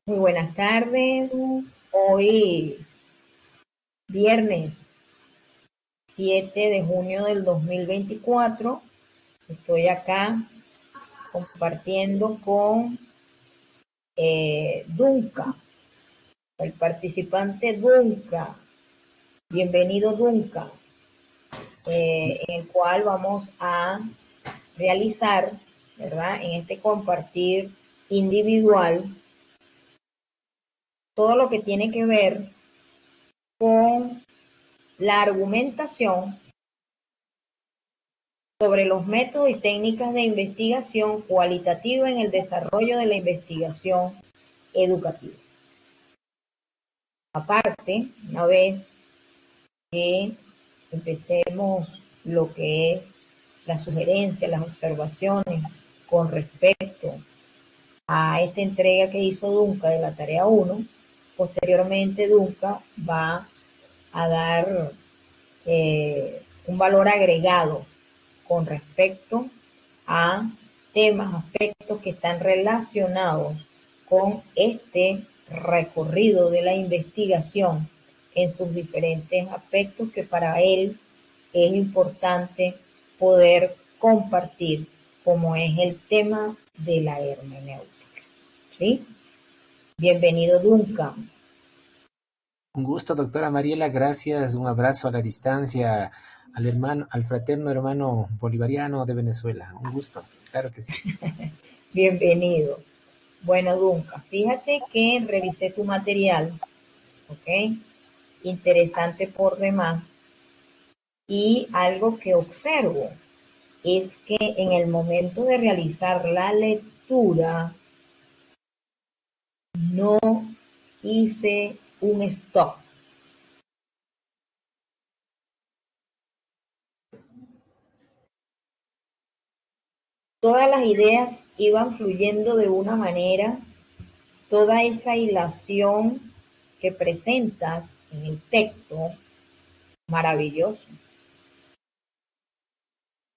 Muy buenas tardes. Hoy, viernes 7 de junio del 2024, estoy acá compartiendo con Dunca, el participante Dunca. Bienvenido, Dunca, en el cual vamos a realizar, ¿verdad? En este compartir individual, todo lo que tiene que ver con la argumentación sobre los métodos y técnicas de investigación cualitativa en el desarrollo de la investigación educativa. Aparte, una vez que empecemos lo que es las sugerencias, las observaciones con respecto a esta entrega que hizo Dunca de la tarea 1, posteriormente Dunca va a dar un valor agregado con respecto a temas, aspectos que están relacionados con este recorrido de la investigación en sus diferentes aspectos que para él es importante poder compartir, como es el tema de la hermenéutica. ¿Sí? Bienvenido, Duncan. Un gusto, doctora Mariela, gracias. Un abrazo a la distancia al hermano, al fraterno hermano bolivariano de Venezuela. Un gusto, claro que sí. Bienvenido. Bueno, Duncan, fíjate que revisé tu material, ¿ok? Interesante por demás. Y algo que observo es que en el momento de realizar la lectura no hice un stop. Todas las ideas iban fluyendo de una manera, toda esa hilación que presentas en el texto, maravilloso.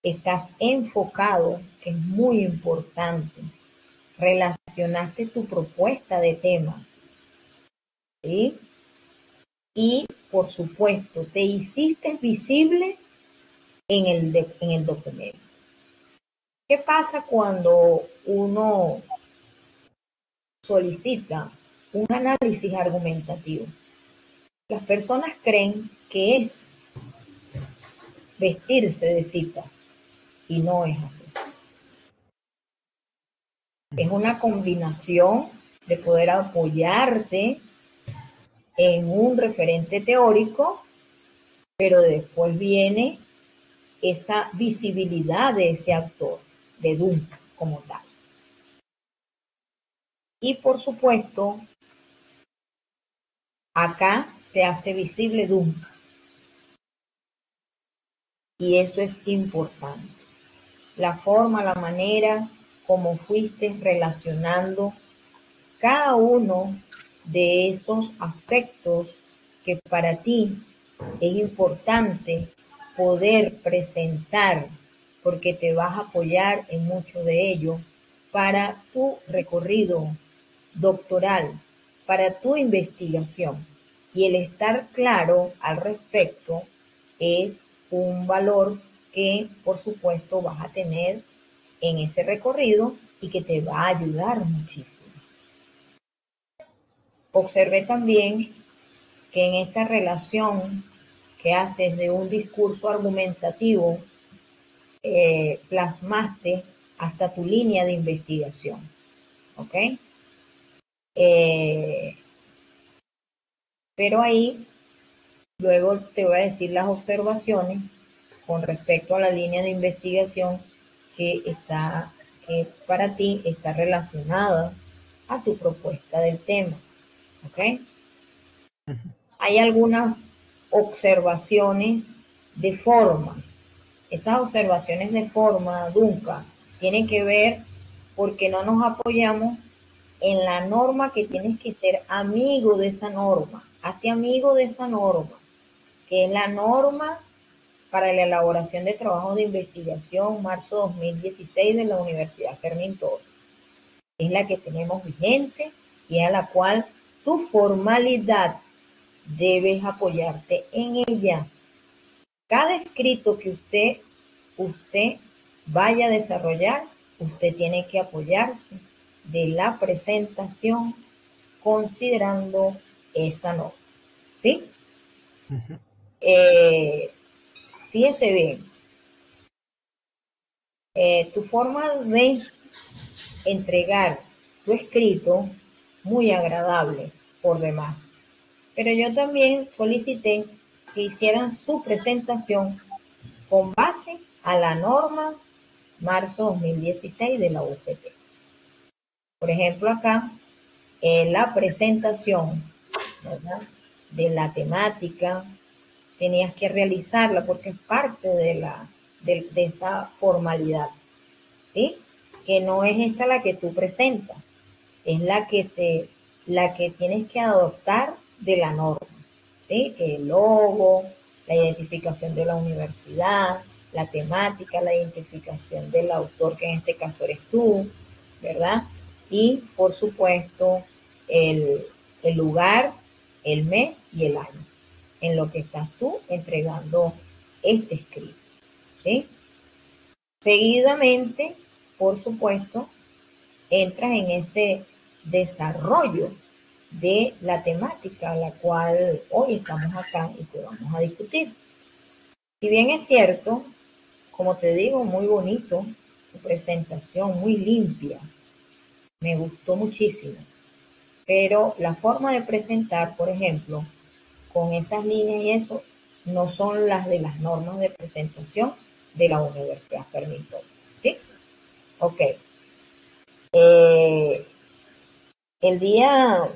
Estás enfocado, que es muy importante. Relacionaste tu propuesta de tema, ¿sí? Y, por supuesto, te hiciste visible en el documento. ¿Qué pasa cuando uno solicita un análisis argumentativo? Las personas creen que es vestirse de citas y no es así. Es una combinación de poder apoyarte en un referente teórico, pero después viene esa visibilidad de ese actor, de Duncan como tal. Y por supuesto, acá se hace visible Duncan. Y eso es importante. La forma, la manera como fuiste relacionando cada uno de esos aspectos que para ti es importante poder presentar, porque te vas a apoyar en mucho de ello para tu recorrido doctoral, para tu investigación. Y el estar claro al respecto es un valor que, por supuesto, vas a tener en ese recorrido y que te va a ayudar muchísimo. Observé también que en esta relación que haces de un discurso argumentativo, plasmaste hasta tu línea de investigación. ¿Ok? Pero ahí luego te voy a decir las observaciones con respecto a la línea de investigación que para ti está relacionada a tu propuesta del tema. ¿Ok? Hay algunas observaciones de forma. Esas observaciones de forma, Duncan, tienen que ver porque no nos apoyamos en la norma, que tienes que ser amigo de esa norma. Hazte amigo de esa norma, que es la norma para la elaboración de trabajos de investigación, marzo 2016 de la Universidad Fermín Torres. Es la que tenemos vigente y a la cual tu formalidad debes apoyarte en ella. Cada escrito que usted vaya a desarrollar, usted tiene que apoyarse de la presentación considerando esa norma, ¿sí? Ujú. Fíjese bien, tu forma de entregar tu escrito, muy agradable por demás. Pero yo también solicité que hicieran su presentación con base a la norma marzo 2016 de la UFT. Por ejemplo, acá, la presentación, ¿verdad?, de la temática, tenías que realizarla porque es parte de esa formalidad, ¿sí? Que no es esta la que tú presentas, es la que tienes que adoptar de la norma, ¿sí? Que el logo, la identificación de la universidad, la temática, la identificación del autor, que en este caso eres tú, ¿verdad? Y, por supuesto, el, el lugar, el mes y el año en lo que estás tú entregando este escrito, ¿sí? Seguidamente, por supuesto, entras en ese desarrollo de la temática a la cual hoy estamos acá y que vamos a discutir. Si bien es cierto, como te digo, muy bonito, tu presentación muy limpia, me gustó muchísimo, pero la forma de presentar, por ejemplo, con esas líneas y eso, no son las de las normas de presentación de la Universidad Fermín Torres, ¿sí? Ok. Eh, el día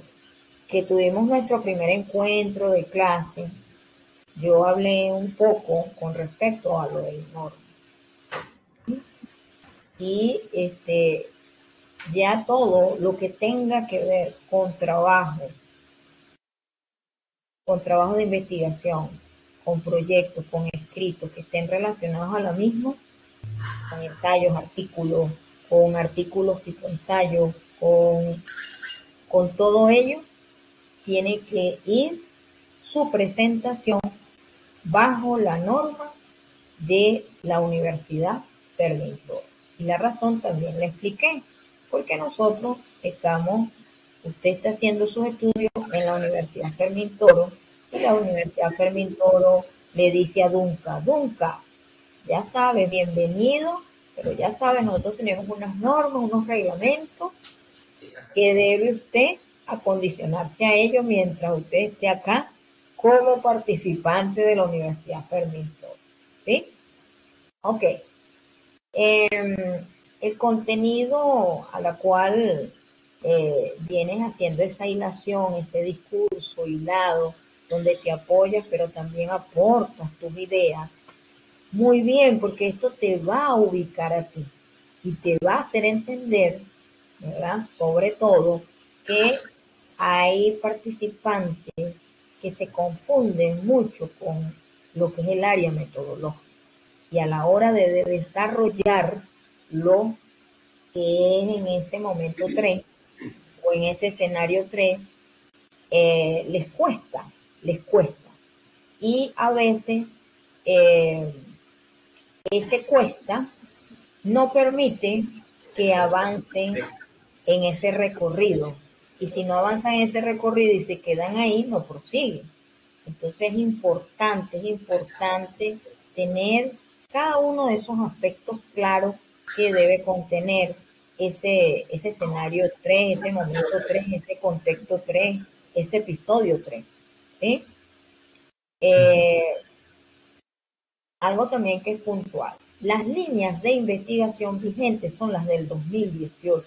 que tuvimos nuestro primer encuentro de clase, yo hablé un poco con respecto a lo del norma. Y ya todo lo que tenga que ver con trabajo de investigación, con proyectos, con escritos que estén relacionados a la misma, con ensayos, artículos, con artículos tipo ensayo, con todo ello, tiene que ir su presentación bajo la norma de la Universidad Fermín Torres. Y la razón también le expliqué, porque usted está haciendo sus estudios en la Universidad Fermín Toro, y la Universidad Fermín Toro le dice a Dunca, Dunca, ya sabe, bienvenido, pero ya sabe, nosotros tenemos unas normas, unos reglamentos que debe usted acondicionarse a ellos mientras usted esté acá como participante de la Universidad Fermín Toro. ¿Sí? Ok. El contenido a la cual vienes haciendo esa hilación, ese discurso hilado, donde te apoyas, pero también aportas tus ideas. Muy bien, porque esto te va a ubicar a ti y te va a hacer entender, ¿verdad? Sobre todo, que hay participantes que se confunden mucho con lo que es el área metodológica. Y a la hora de desarrollar lo que es en ese momento 3 o en ese escenario 3, les cuesta, les cuesta. Y a veces eh, ese cuesta no permite que avancen en ese recorrido. Y si no avanzan en ese recorrido y se quedan ahí, no prosiguen. Entonces es importante tener cada uno de esos aspectos claros que debe contener ese escenario 3, ese momento 3, ese contexto 3, ese episodio 3. ¿Sí? Ujú. Eh, Algo también que es puntual. Las líneas de investigación vigentes son las del 2018.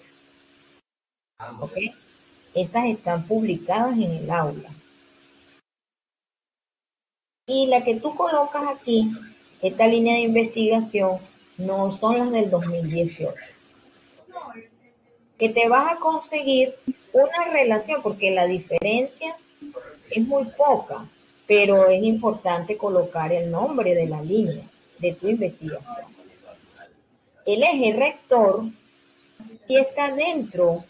¿Ok? Esas están publicadas en el aula. Y la que tú colocas aquí, esta línea de investigación, no son las del 2018. Que te vas a conseguir una relación, porque la diferencia es muy poca, pero es importante colocar el nombre de la línea de tu investigación. El eje rector sí está dentro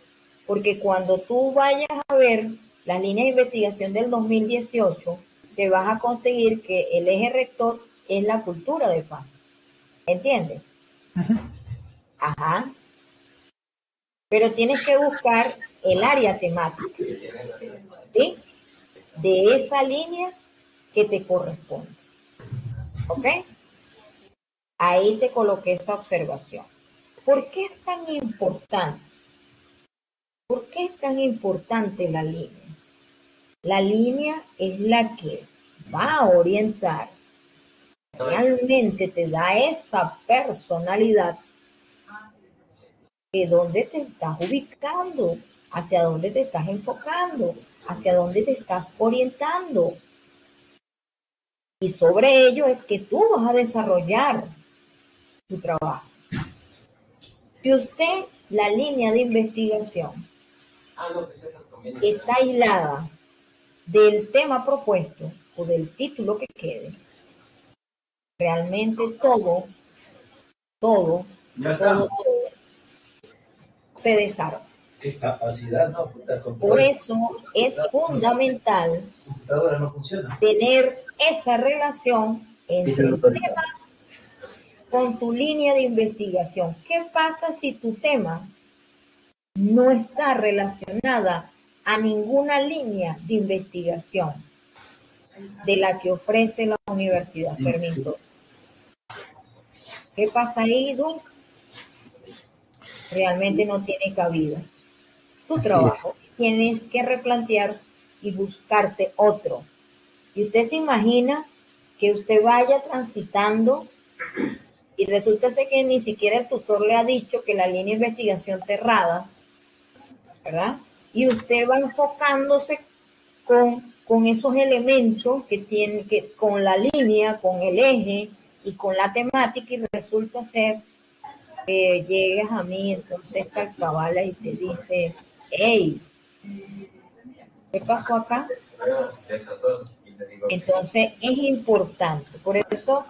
porque cuando tú vayas a ver las líneas de investigación del 2018, te vas a conseguir que el eje rector es la cultura de paz. ¿Entiendes? Ajá. Pero tienes que buscar el área temática, ¿sí? De esa línea que te corresponde. ¿Ok? Ahí te coloqué esa observación. ¿Por qué es tan importante? ¿Por qué es tan importante la línea? La línea es la que va a orientar, realmente te da esa personalidad de dónde te estás ubicando, hacia dónde te estás enfocando, hacia dónde te estás orientando. Y sobre ello es que tú vas a desarrollar tu trabajo. Si usted, la línea de investigación, está aislada del tema propuesto o del título que quede, realmente todo se desarma. ¿Qué capacidad, no? Por eso es fundamental tener esa relación entre el tema con tu línea de investigación. ¿Qué pasa si tu tema no está relacionada a ninguna línea de investigación de la que ofrece la Universidad Fermín Torres? ¿Qué pasa ahí, Duke? Realmente no tiene cabida. Tu trabajo tienes que replantear y buscarte otro. Y usted se imagina que usted vaya transitando y resulta ser que ni siquiera el tutor le ha dicho que la línea de investigación está errada, ¿verdad? Y usted va enfocándose con esos elementos que tiene, que con la línea, con el eje y con la temática, y resulta ser que llegas a mí, entonces Calcabala y te dice, hey, ¿qué pasó acá? Entonces es importante, por eso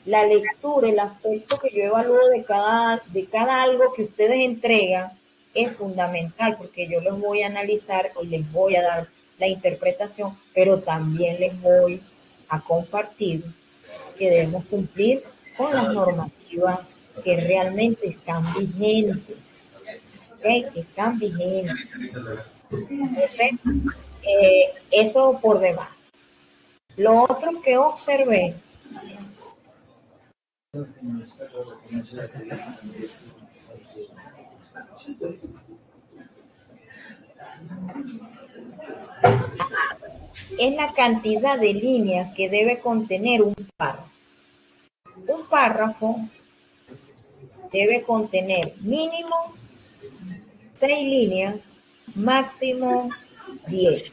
la lectura, el aspecto que yo evalúo de cada algo que ustedes entregan es fundamental, porque yo los voy a analizar y les voy a dar la interpretación, pero también les voy a compartir que debemos cumplir con las normativas que realmente están vigentes, ¿okay? Que están vigentes. Entonces, eso por demás. Lo otro que observé es la cantidad de líneas que debe contener un párrafo. Un párrafo debe contener mínimo 6 líneas, máximo 10.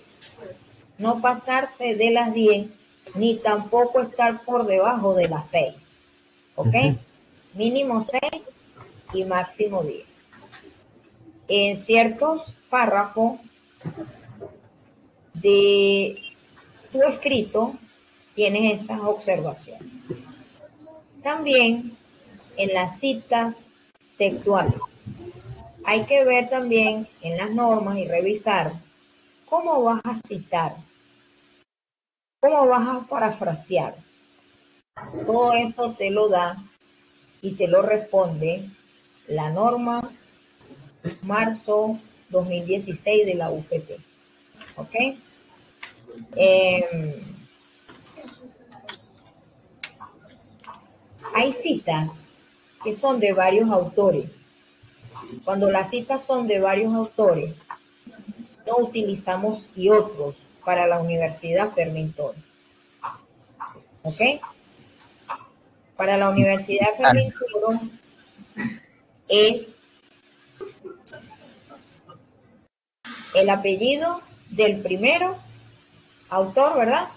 No pasarse de las 10, ni tampoco estar por debajo de las 6. ¿Ok? Mínimo 6 y máximo 10. En ciertos párrafos de tu escrito tienes esas observaciones. También en las citas textuales. Hay que ver también en las normas y revisar cómo vas a citar, cómo vas a parafrasear. Todo eso te lo da y te lo responde la norma marzo 2016 de la UFT. ¿Ok? Hay citas que son de varios autores. Cuando las citas son de varios autores, no utilizamos y otros para la Universidad Fermín Torres. ¿Ok? Para la Universidad Fermín Torres es el apellido del primero autor, ¿verdad?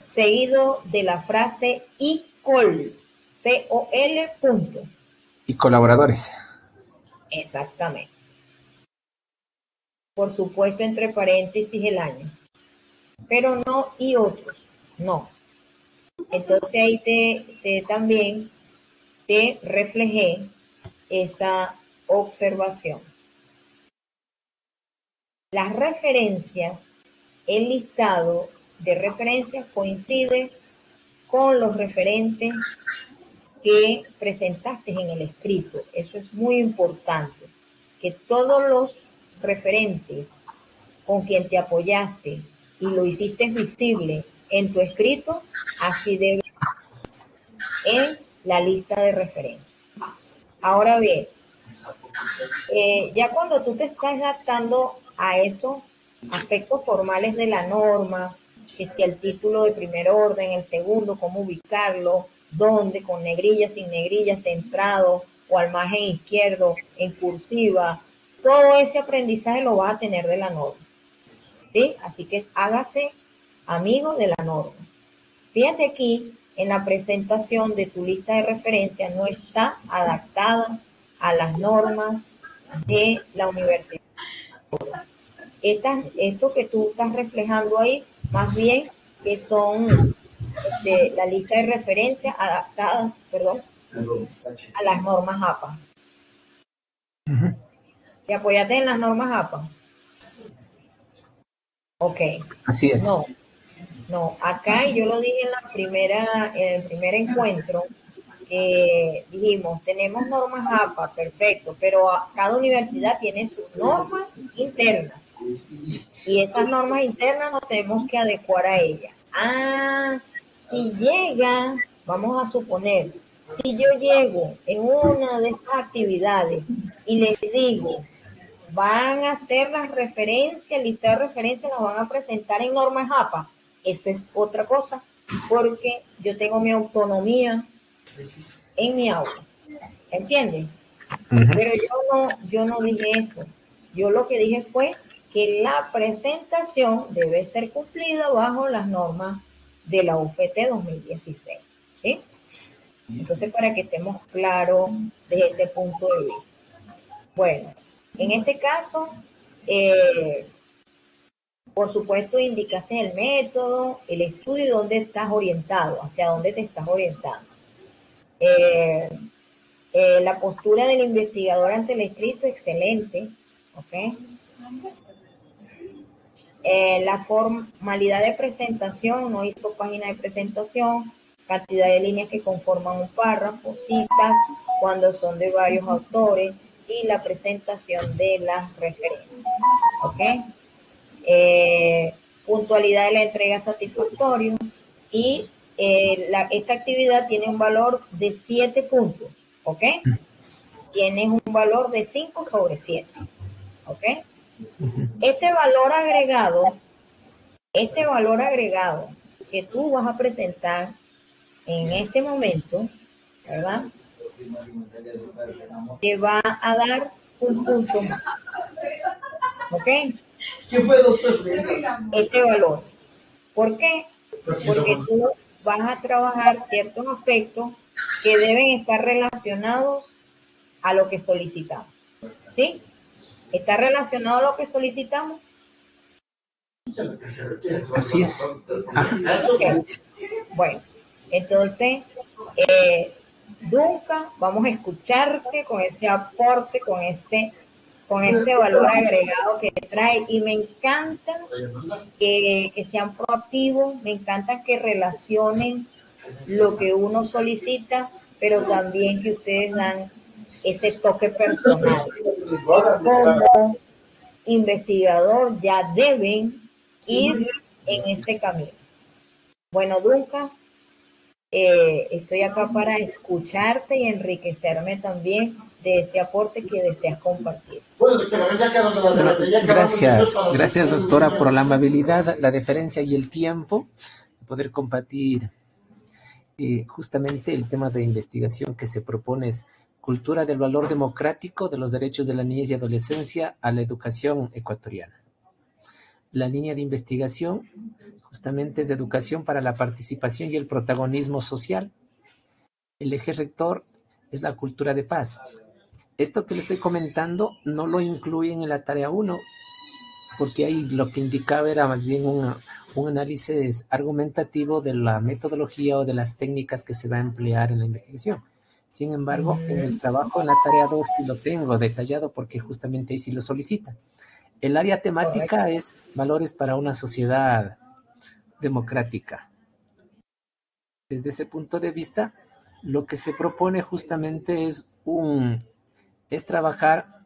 Seguido de la frase y col, C-O-L, punto. Y colaboradores. Exactamente. Por supuesto, entre paréntesis el año. Pero no y otros, no. Entonces ahí también te reflejé esa observación. las referencias, el listado de referencias coincide con los referentes que presentaste en el escrito. Eso es muy importante, que todos los referentes con quien te apoyaste y lo hiciste visible en tu escrito, así debe en la lista de referencias. Ahora bien, ya cuando tú te estás adaptando a esos aspectos formales de la norma, que si el título de primer orden, el segundo, cómo ubicarlo, dónde, con negrilla, sin negrilla, centrado o al margen izquierdo, en cursiva, todo ese aprendizaje lo vas a tener de la norma. ¿Sí? Así que hágase amigo de la norma. Fíjate aquí, en la presentación de tu lista de referencia no está adaptada a las normas de la universidad. Esto que tú estás reflejando ahí, más bien que son la lista de referencia adaptada, a las normas APA. ¿Te apoyaste en las normas APA? Ok. Así es. No, acá yo lo dije en el primer encuentro, que dijimos, tenemos normas APA, perfecto, pero cada universidad tiene sus normas internas. Y esas normas internas nos tenemos que adecuar a ellas. Si llega, vamos a suponer, si yo llego en una de estas actividades y les digo, van a hacer las referencias, el listado de referencias las van a presentar en normas APA, eso es otra cosa, porque yo tengo mi autonomía en mi aula, ¿entiendes? Pero yo no dije eso. Yo lo que dije fue que la presentación debe ser cumplida bajo las normas de la UFT 2016. ¿Sí? Entonces, para que estemos claros desde ese punto de vista. Bueno, en este caso, por supuesto, indicaste el método, el estudio y dónde estás orientado, hacia dónde te estás orientando. La postura del investigador ante el escrito, excelente. ¿Ok? La formalidad de presentación, no hizo página de presentación, cantidad de líneas que conforman un párrafo, citas cuando son de varios autores y la presentación de las referencias. ¿Ok? Puntualidad de la entrega satisfactoria y esta actividad tiene un valor de 7 puntos. ¿Ok? Tienes un valor de 5 sobre 7. ¿Ok? Este valor agregado que tú vas a presentar en este momento, ¿verdad? Te va a dar un punto más. ¿Ok? ¿Quién fue, doctor? Este valor. ¿Por qué? Porque tú vas a trabajar ciertos aspectos que deben estar relacionados a lo que solicitamos. ¿Sí? ¿Está relacionado a lo que solicitamos? Así es. Okay. Bueno, entonces, Duncan, vamos a escucharte con ese aporte, con ese valor agregado que trae, y me encanta que sean proactivos, me encanta que relacionen lo que uno solicita, pero también que ustedes dan ese toque personal. Como investigador ya deben ir en ese camino. Bueno, Duncan, estoy acá para escucharte y enriquecerme también de ese aporte que deseas compartir. Gracias doctora por la amabilidad, la deferencia y el tiempo de poder compartir justamente el tema de investigación que se propone es cultura del valor democrático de los derechos de la niñez y adolescencia a la educación ecuatoriana. La línea de investigación justamente es de educación para la participación y el protagonismo social. El eje rector es la cultura de paz. Esto que le estoy comentando no lo incluyen en la tarea 1, porque ahí lo que indicaba era más bien un análisis argumentativo de la metodología o de las técnicas que se va a emplear en la investigación. Sin embargo, en el trabajo, en la tarea 2, sí lo tengo detallado porque justamente ahí sí lo solicita. El área temática correcto. es valores para una sociedad democrática. Desde ese punto de vista, lo que se propone justamente es trabajar,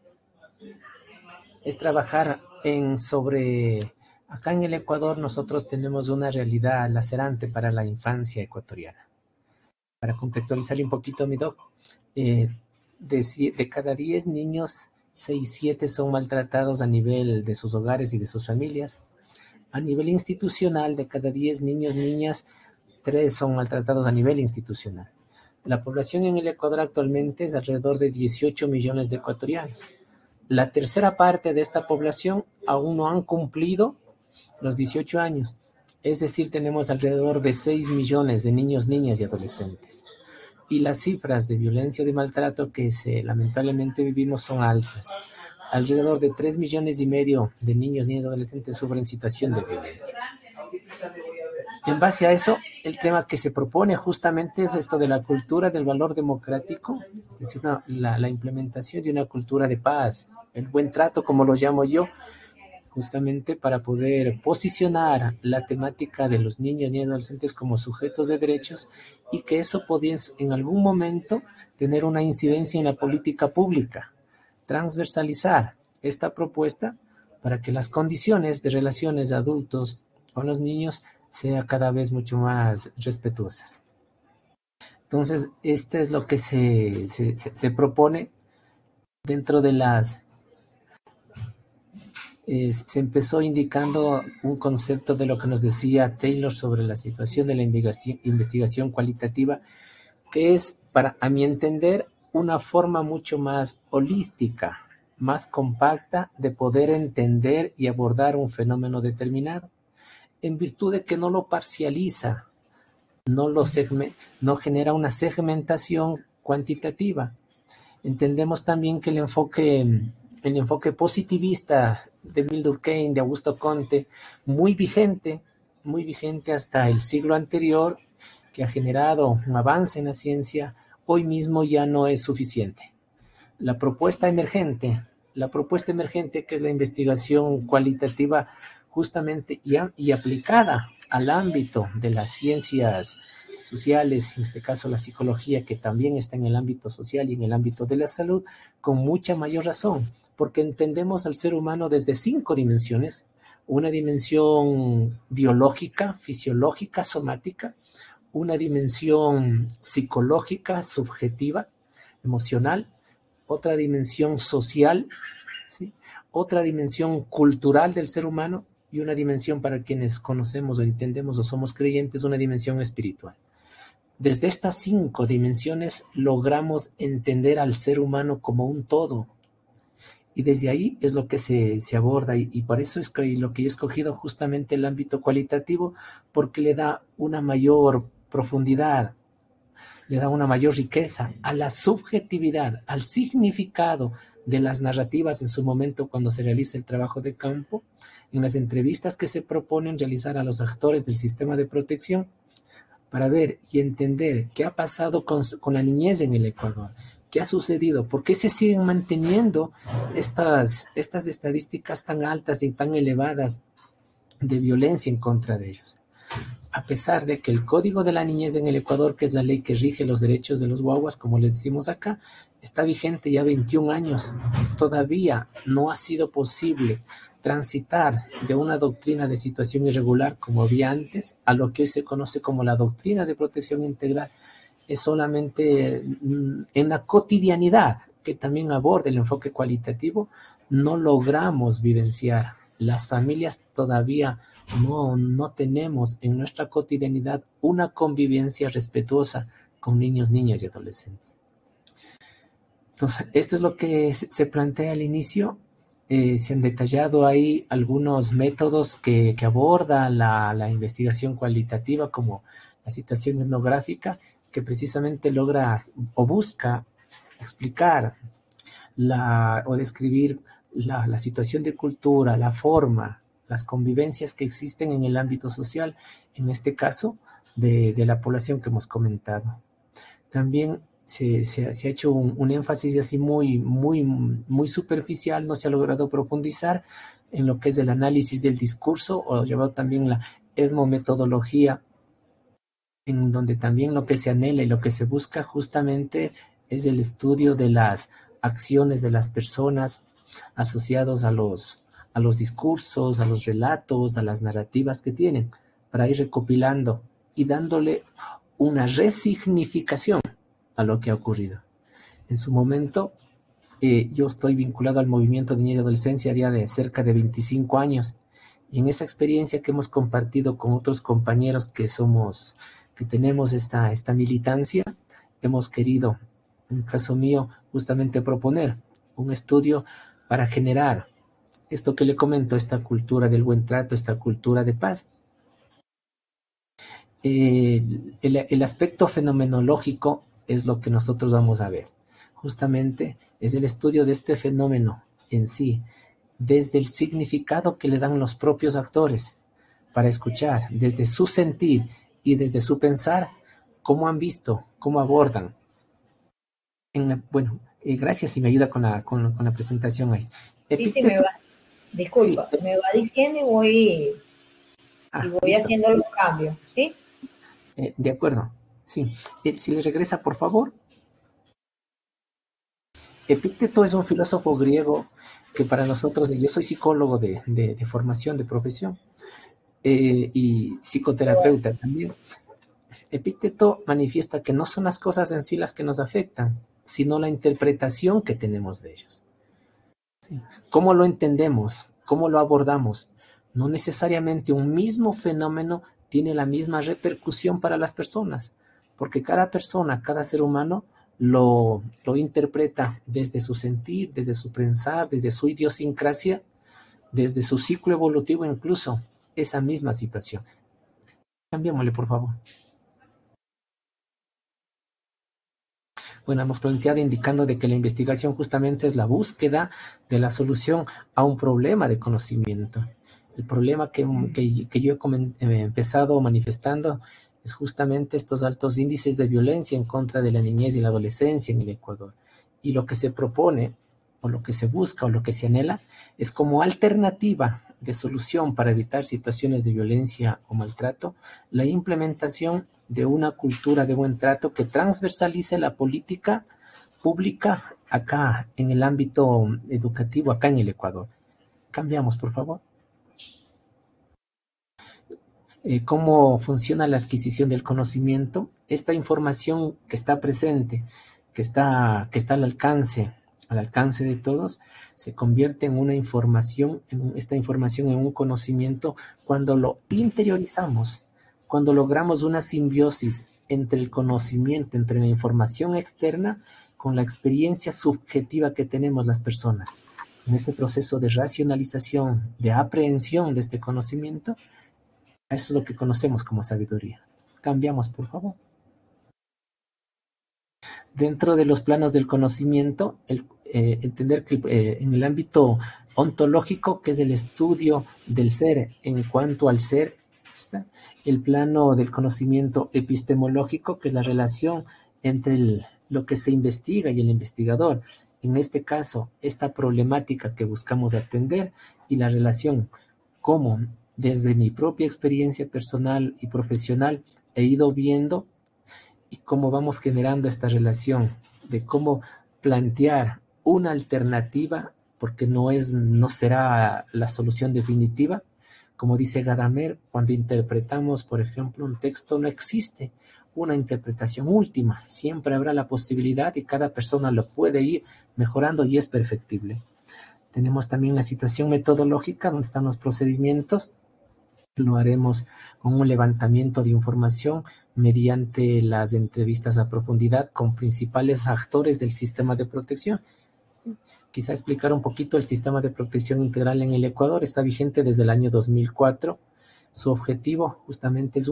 acá en el Ecuador nosotros tenemos una realidad lacerante para la infancia ecuatoriana. Para contextualizarle un poquito, mi doc, de cada 10 niños, 6, 7 son maltratados a nivel de sus hogares y de sus familias. A nivel institucional, de cada 10 niños, niñas, 3 son maltratados a nivel institucional. La población en el Ecuador actualmente es alrededor de 18 millones de ecuatorianos. La tercera parte de esta población aún no han cumplido los 18 años. Es decir, tenemos alrededor de 6 millones de niños, niñas y adolescentes. Y las cifras de violencia y de maltrato que lamentablemente vivimos son altas. Alrededor de 3 millones y medio de niños, niñas y adolescentes sufren situación de violencia. En base a eso, el tema que se propone justamente es esto de la cultura del valor democrático, es decir, la implementación de una cultura de paz, el buen trato, como lo llamo yo, justamente para poder posicionar la temática de los niños y adolescentes como sujetos de derechos y que eso podía en algún momento tener una incidencia en la política pública, transversalizar esta propuesta para que las condiciones de relaciones de adultos con los niños sean cada vez mucho más respetuosas. Entonces, este es lo que se propone dentro de se empezó indicando un concepto de lo que nos decía Taylor sobre la situación de la investigación cualitativa, que es, a mi entender, una forma mucho más holística, más compacta de poder entender y abordar un fenómeno determinado, en virtud de que no lo parcializa, no genera una segmentación cuantitativa. Entendemos también que el enfoque positivista de Emile Durkheim, de Augusto Comte, muy vigente hasta el siglo anterior, que ha generado un avance en la ciencia, hoy mismo ya no es suficiente. La propuesta emergente que es la investigación cualitativa justamente y aplicada al ámbito de las ciencias sociales, en este caso la psicología, que también está en el ámbito social y en el ámbito de la salud, con mucha mayor razón, porque entendemos al ser humano desde 5 dimensiones: una dimensión biológica, fisiológica, somática, una dimensión psicológica, subjetiva, emocional, otra dimensión social, ¿sí? Otra dimensión cultural del ser humano y una dimensión, para quienes conocemos o entendemos o somos creyentes, una dimensión espiritual. Desde estas 5 dimensiones logramos entender al ser humano como un todo. Y desde ahí es lo que se aborda, y por eso es que lo que yo he escogido justamente el ámbito cualitativo, porque le da una mayor profundidad, le da una mayor riqueza a la subjetividad, al significado de las narrativas en su momento cuando se realiza el trabajo de campo, en las entrevistas que se proponen realizar a los actores del sistema de protección, para ver y entender qué ha pasado con la niñez en el Ecuador, qué ha sucedido, por qué se siguen manteniendo estas estadísticas tan altas y tan elevadas de violencia en contra de ellos. A pesar de que el Código de la Niñez en el Ecuador, que es la ley que rige los derechos de los guaguas, como les decimos acá, está vigente ya 21 años, todavía no ha sido posible transitar de una doctrina de situación irregular como había antes a lo que hoy se conoce como la doctrina de protección integral. Es solamente en la cotidianidad, que también aborda el enfoque cualitativo, no logramos vivenciar. Las familias todavía no tenemos en nuestra cotidianidad una convivencia respetuosa con niños, niñas y adolescentes. Entonces, esto es lo que se plantea al inicio. Se han detallado ahí algunos métodos que aborda la investigación cualitativa, como la situación etnográfica, que precisamente logra o busca explicar o describir la situación de cultura, la forma, las convivencias que existen en el ámbito social, en este caso de la población que hemos comentado. También se ha hecho un énfasis así muy superficial, no se ha logrado profundizar en lo que es el análisis del discurso, o llevado también la etnometodología, en donde también lo que se anhela y lo que se busca justamente es el estudio de las acciones de las personas asociados a los discursos, a los relatos, a las narrativas que tienen, para ir recopilando y dándole una resignificación a lo que ha ocurrido. En su momento, yo estoy vinculado al movimiento de niñez y adolescencia ya de cerca de 25 años, y en esa experiencia que hemos compartido con otros compañeros que tenemos esta militancia, hemos querido, en el caso mío, justamente proponer un estudio para generar esto que le comento, esta cultura del buen trato, esta cultura de paz. El aspecto fenomenológico es lo que nosotros vamos a ver. Justamente es el estudio de este fenómeno en sí, desde el significado que le dan los propios actores para escuchar, desde su sentir y desde su pensar, cómo han visto, cómo abordan. Bueno, gracias si me ayuda con la presentación ahí. Sí, me Epicteto, va, sí, disculpa, me va diciendo y voy listo, haciendo los cambios, ¿sí? de acuerdo, sí. Si le regresa, por favor. Epicteto es un filósofo griego que para nosotros, yo soy psicólogo de formación, de profesión, y psicoterapeuta también. Epicteto manifiesta que no son las cosas en sí las que nos afectan, sino la interpretación que tenemos de ellos. ¿Sí? ¿Cómo lo entendemos? ¿Cómo lo abordamos? No necesariamente un mismo fenómeno tiene la misma repercusión para las personas, porque cada persona, cada ser humano lo interpreta desde su sentir, desde su pensar, desde su idiosincrasia, desde su ciclo evolutivo incluso, esa misma situación. Cambiémosle, por favor. Bueno, hemos planteado indicando de que la investigación justamente es la búsqueda de la solución a un problema de conocimiento. El problema que yo he empezado manifestando es justamente estos altos índices de violencia en contra de la niñez y la adolescencia en el Ecuador. Y lo que se propone, o lo que se busca, o lo que se anhela, es como alternativa de solución para evitar situaciones de violencia o maltrato, la implementación de una cultura de buen trato que transversalice la política pública acá en el ámbito educativo, acá en el Ecuador. Cambiamos, por favor. ¿Cómo funciona la adquisición del conocimiento? Esta información que está presente, que está al alcance de todos, se convierte en una información, esta información en un conocimiento cuando lo interiorizamos, cuando logramos una simbiosis entre el conocimiento, entre la información externa con la experiencia subjetiva que tenemos las personas. En ese proceso de racionalización, de aprehensión de este conocimiento, eso es lo que conocemos como sabiduría. Cambiamos, por favor. Dentro de los planos del conocimiento, entender que en el ámbito ontológico, que es el estudio del ser en cuanto al ser, ¿está? El plano del conocimiento epistemológico, que es la relación entre lo que se investiga y el investigador. En este caso, esta problemática que buscamos atender y la relación, cómo desde mi propia experiencia personal y profesional he ido viendo y cómo vamos generando esta relación de cómo plantear una alternativa, porque no será la solución definitiva. Como dice Gadamer, cuando interpretamos, por ejemplo, un texto, no existe una interpretación última. Siempre habrá la posibilidad y cada persona lo puede ir mejorando y es perfectible. Tenemos también la situación metodológica, donde están los procedimientos. Lo haremos con un levantamiento de información mediante las entrevistas a profundidad con principales actores del sistema de protección. Quizá explicar un poquito el sistema de protección integral en el Ecuador. Está vigente desde el año 2004. Su objetivo justamente es,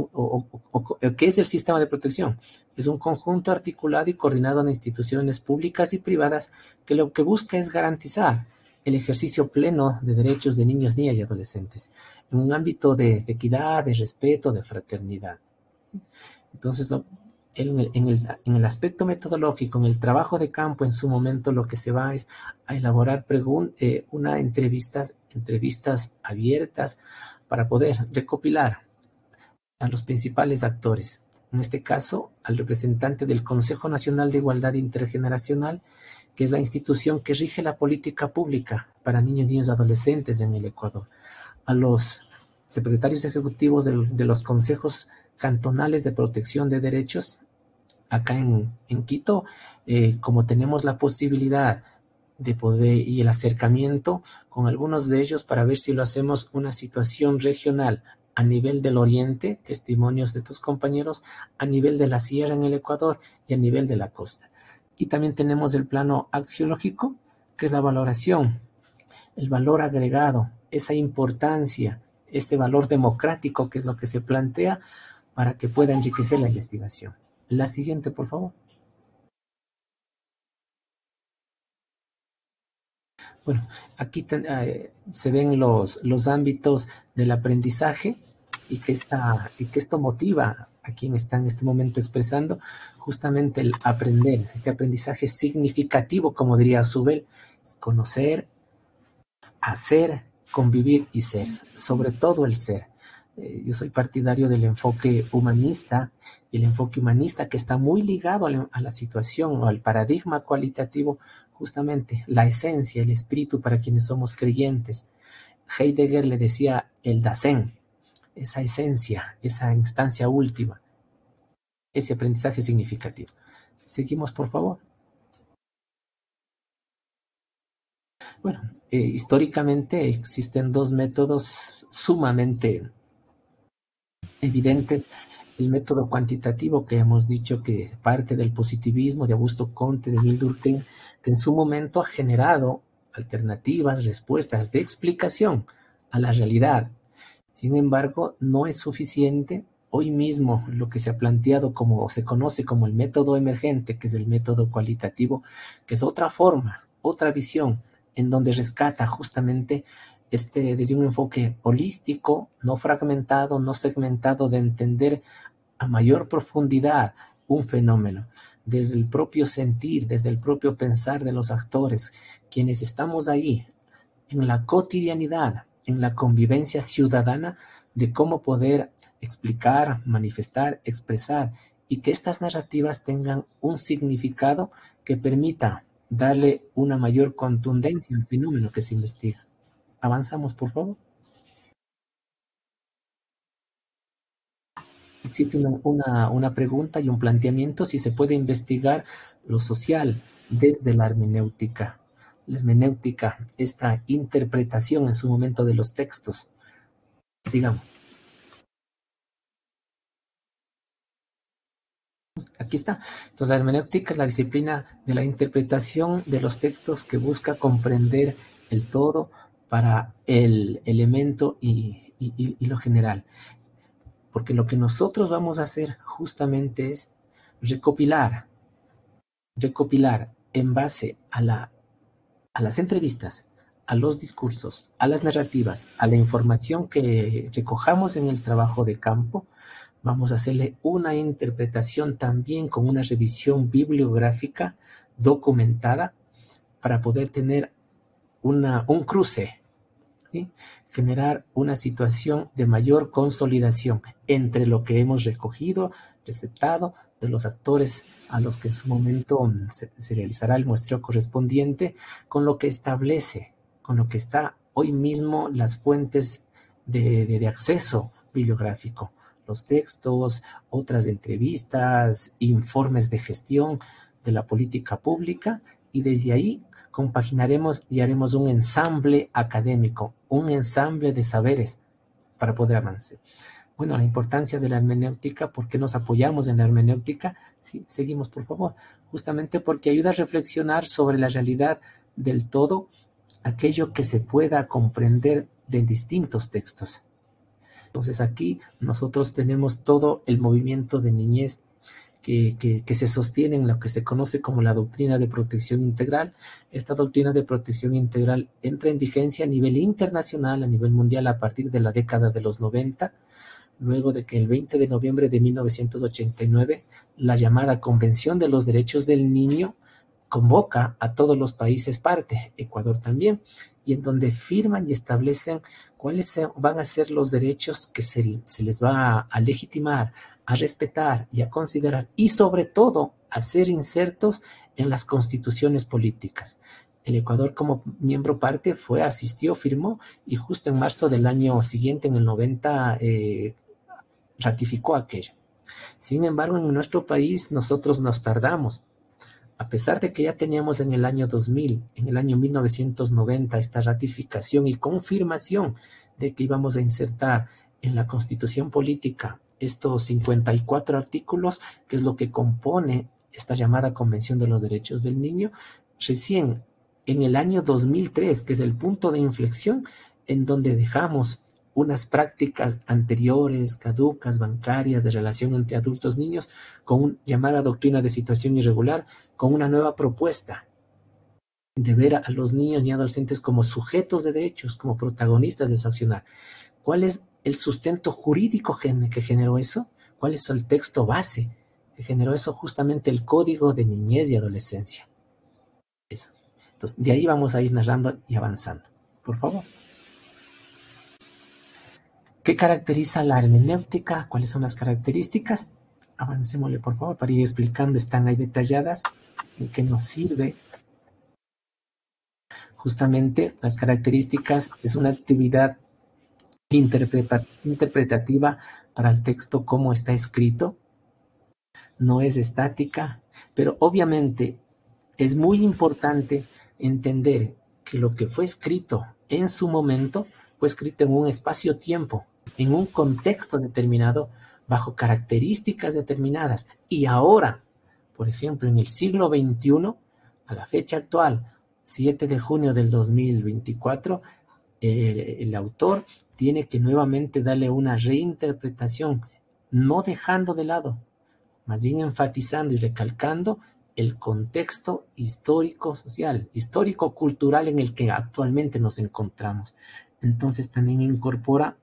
¿qué es el sistema de protección? Es un conjunto articulado y coordinado en instituciones públicas y privadas que lo que busca es garantizar el ejercicio pleno de derechos de niños, niñas y adolescentes en un ámbito de equidad, de respeto, de fraternidad. Entonces, en el aspecto metodológico, en el trabajo de campo, en su momento lo que se va es a elaborar entrevistas abiertas para poder recopilar a los principales actores. En este caso, al representante del Consejo Nacional de Igualdad Intergeneracional, que es la institución que rige la política pública para niños y niños adolescentes en el Ecuador, a los secretarios ejecutivos de los consejos cantonales de protección de derechos acá en Quito, como tenemos la posibilidad de poder y el acercamiento con algunos de ellos para ver si lo hacemos una situación regional a nivel del oriente, testimonios de tus compañeros, a nivel de la sierra en el Ecuador y a nivel de la costa. Y también tenemos el plano axiológico, que es la valoración, el valor agregado, esa importancia, este valor democrático que es lo que se plantea para que pueda enriquecer la investigación. La siguiente, por favor. Bueno, aquí se ven los ámbitos del aprendizaje y que esto motiva a quien está en este momento expresando justamente el aprender, este aprendizaje significativo, como diría Zubel, es conocer, hacer, convivir y ser, sobre todo el ser. Yo soy partidario del enfoque humanista, y el enfoque humanista que está muy ligado a la situación o al paradigma cualitativo, justamente la esencia, el espíritu para quienes somos creyentes. Heidegger le decía el Dasein, esa esencia, esa instancia última, ese aprendizaje significativo. Seguimos, por favor. Bueno, históricamente existen dos métodos sumamente evidentes. El método cuantitativo que hemos dicho que parte del positivismo de Augusto Comte, de Emile Durkheim, que en su momento ha generado alternativas, respuestas de explicación a la realidad. Sin embargo, no es suficiente. Hoy mismo lo que se ha planteado como se conoce como el método emergente, que es el método cualitativo, que es otra forma, otra visión, en donde rescata justamente desde un enfoque holístico, no fragmentado, no segmentado, de entender a mayor profundidad un fenómeno, desde el propio sentir, desde el propio pensar de los actores, quienes estamos ahí, en la cotidianidad, en la convivencia ciudadana, de cómo poder explicar, manifestar, expresar, y que estas narrativas tengan un significado que permita darle una mayor contundencia al fenómeno que se investiga. Avanzamos, por favor. Existe una pregunta y un planteamiento si se puede investigar lo social desde la hermenéutica. La hermenéutica, esta interpretación en su momento de los textos. Sigamos. Aquí está. Entonces, la hermenéutica es la disciplina de la interpretación de los textos que busca comprender el todo para el elemento y lo general. Porque lo que nosotros vamos a hacer justamente es recopilar en base a las entrevistas, a los discursos, a las narrativas, a la información que recojamos en el trabajo de campo. Vamos a hacerle una interpretación también con una revisión bibliográfica documentada para poder tener un cruce, ¿sí? Generar una situación de mayor consolidación entre lo que hemos recogido, receptado de los actores a los que en su momento se realizará el muestreo correspondiente, con lo que establece, con lo que está hoy mismo las fuentes de acceso bibliográfico, los textos, otras entrevistas, informes de gestión de la política pública, y desde ahí compaginaremos y haremos un ensamble académico, un ensamble de saberes para poder avanzar. Bueno, la importancia de la hermenéutica, ¿por qué nos apoyamos en la hermenéutica? Sí, seguimos, por favor. Justamente porque ayuda a reflexionar sobre la realidad del todo, aquello que se pueda comprender de distintos textos. Entonces aquí nosotros tenemos todo el movimiento de niñez que se sostiene en lo que se conoce como la doctrina de protección integral. Esta doctrina de protección integral entra en vigencia a nivel internacional, a nivel mundial, a partir de la década de los 90, luego de que el 20 de noviembre de 1989 la llamada Convención de los Derechos del Niño convoca a todos los países parte, Ecuador también, y en donde firman y establecen cuáles van a ser los derechos que se les va a legitimar, a respetar y a considerar, y sobre todo a ser insertos en las constituciones políticas. El Ecuador como miembro parte asistió, firmó, y justo en marzo del año siguiente, en el 90, ratificó aquello. Sin embargo, en nuestro país nosotros nos tardamos. A pesar de que ya teníamos en el año 2000, en el año 1990, esta ratificación y confirmación de que íbamos a insertar en la Constitución Política estos 54 artículos, que es lo que compone esta llamada Convención de los Derechos del Niño, recién en el año 2003, que es el punto de inflexión en donde dejamos unas prácticas anteriores, caducas, bancarias, de relación entre adultos y niños, con llamada doctrina de situación irregular, con una nueva propuesta de ver a los niños y adolescentes como sujetos de derechos, como protagonistas de su accionar. ¿Cuál es el sustento jurídico que generó eso? ¿Cuál es el texto base que generó eso? Justamente el Código de Niñez y Adolescencia. Eso. Entonces, de ahí vamos a ir narrando y avanzando. Por favor. ¿Qué caracteriza la hermenéutica? ¿Cuáles son las características? Avancémosle, por favor, para ir explicando. Están ahí detalladas. ¿En qué nos sirve? Justamente las características es una actividad interpretativa para el texto como está escrito. No es estática, pero obviamente es muy importante entender que lo que fue escrito en su momento fue escrito en un espacio-tiempo, en un contexto determinado, bajo características determinadas. Y ahora, por ejemplo, en el siglo XXI, a la fecha actual, 7 de junio del 2024, el autor tiene que nuevamente darle una reinterpretación, no dejando de lado, más bien enfatizando y recalcando el contexto histórico-social, histórico-cultural en el que actualmente nos encontramos. Entonces también incorpora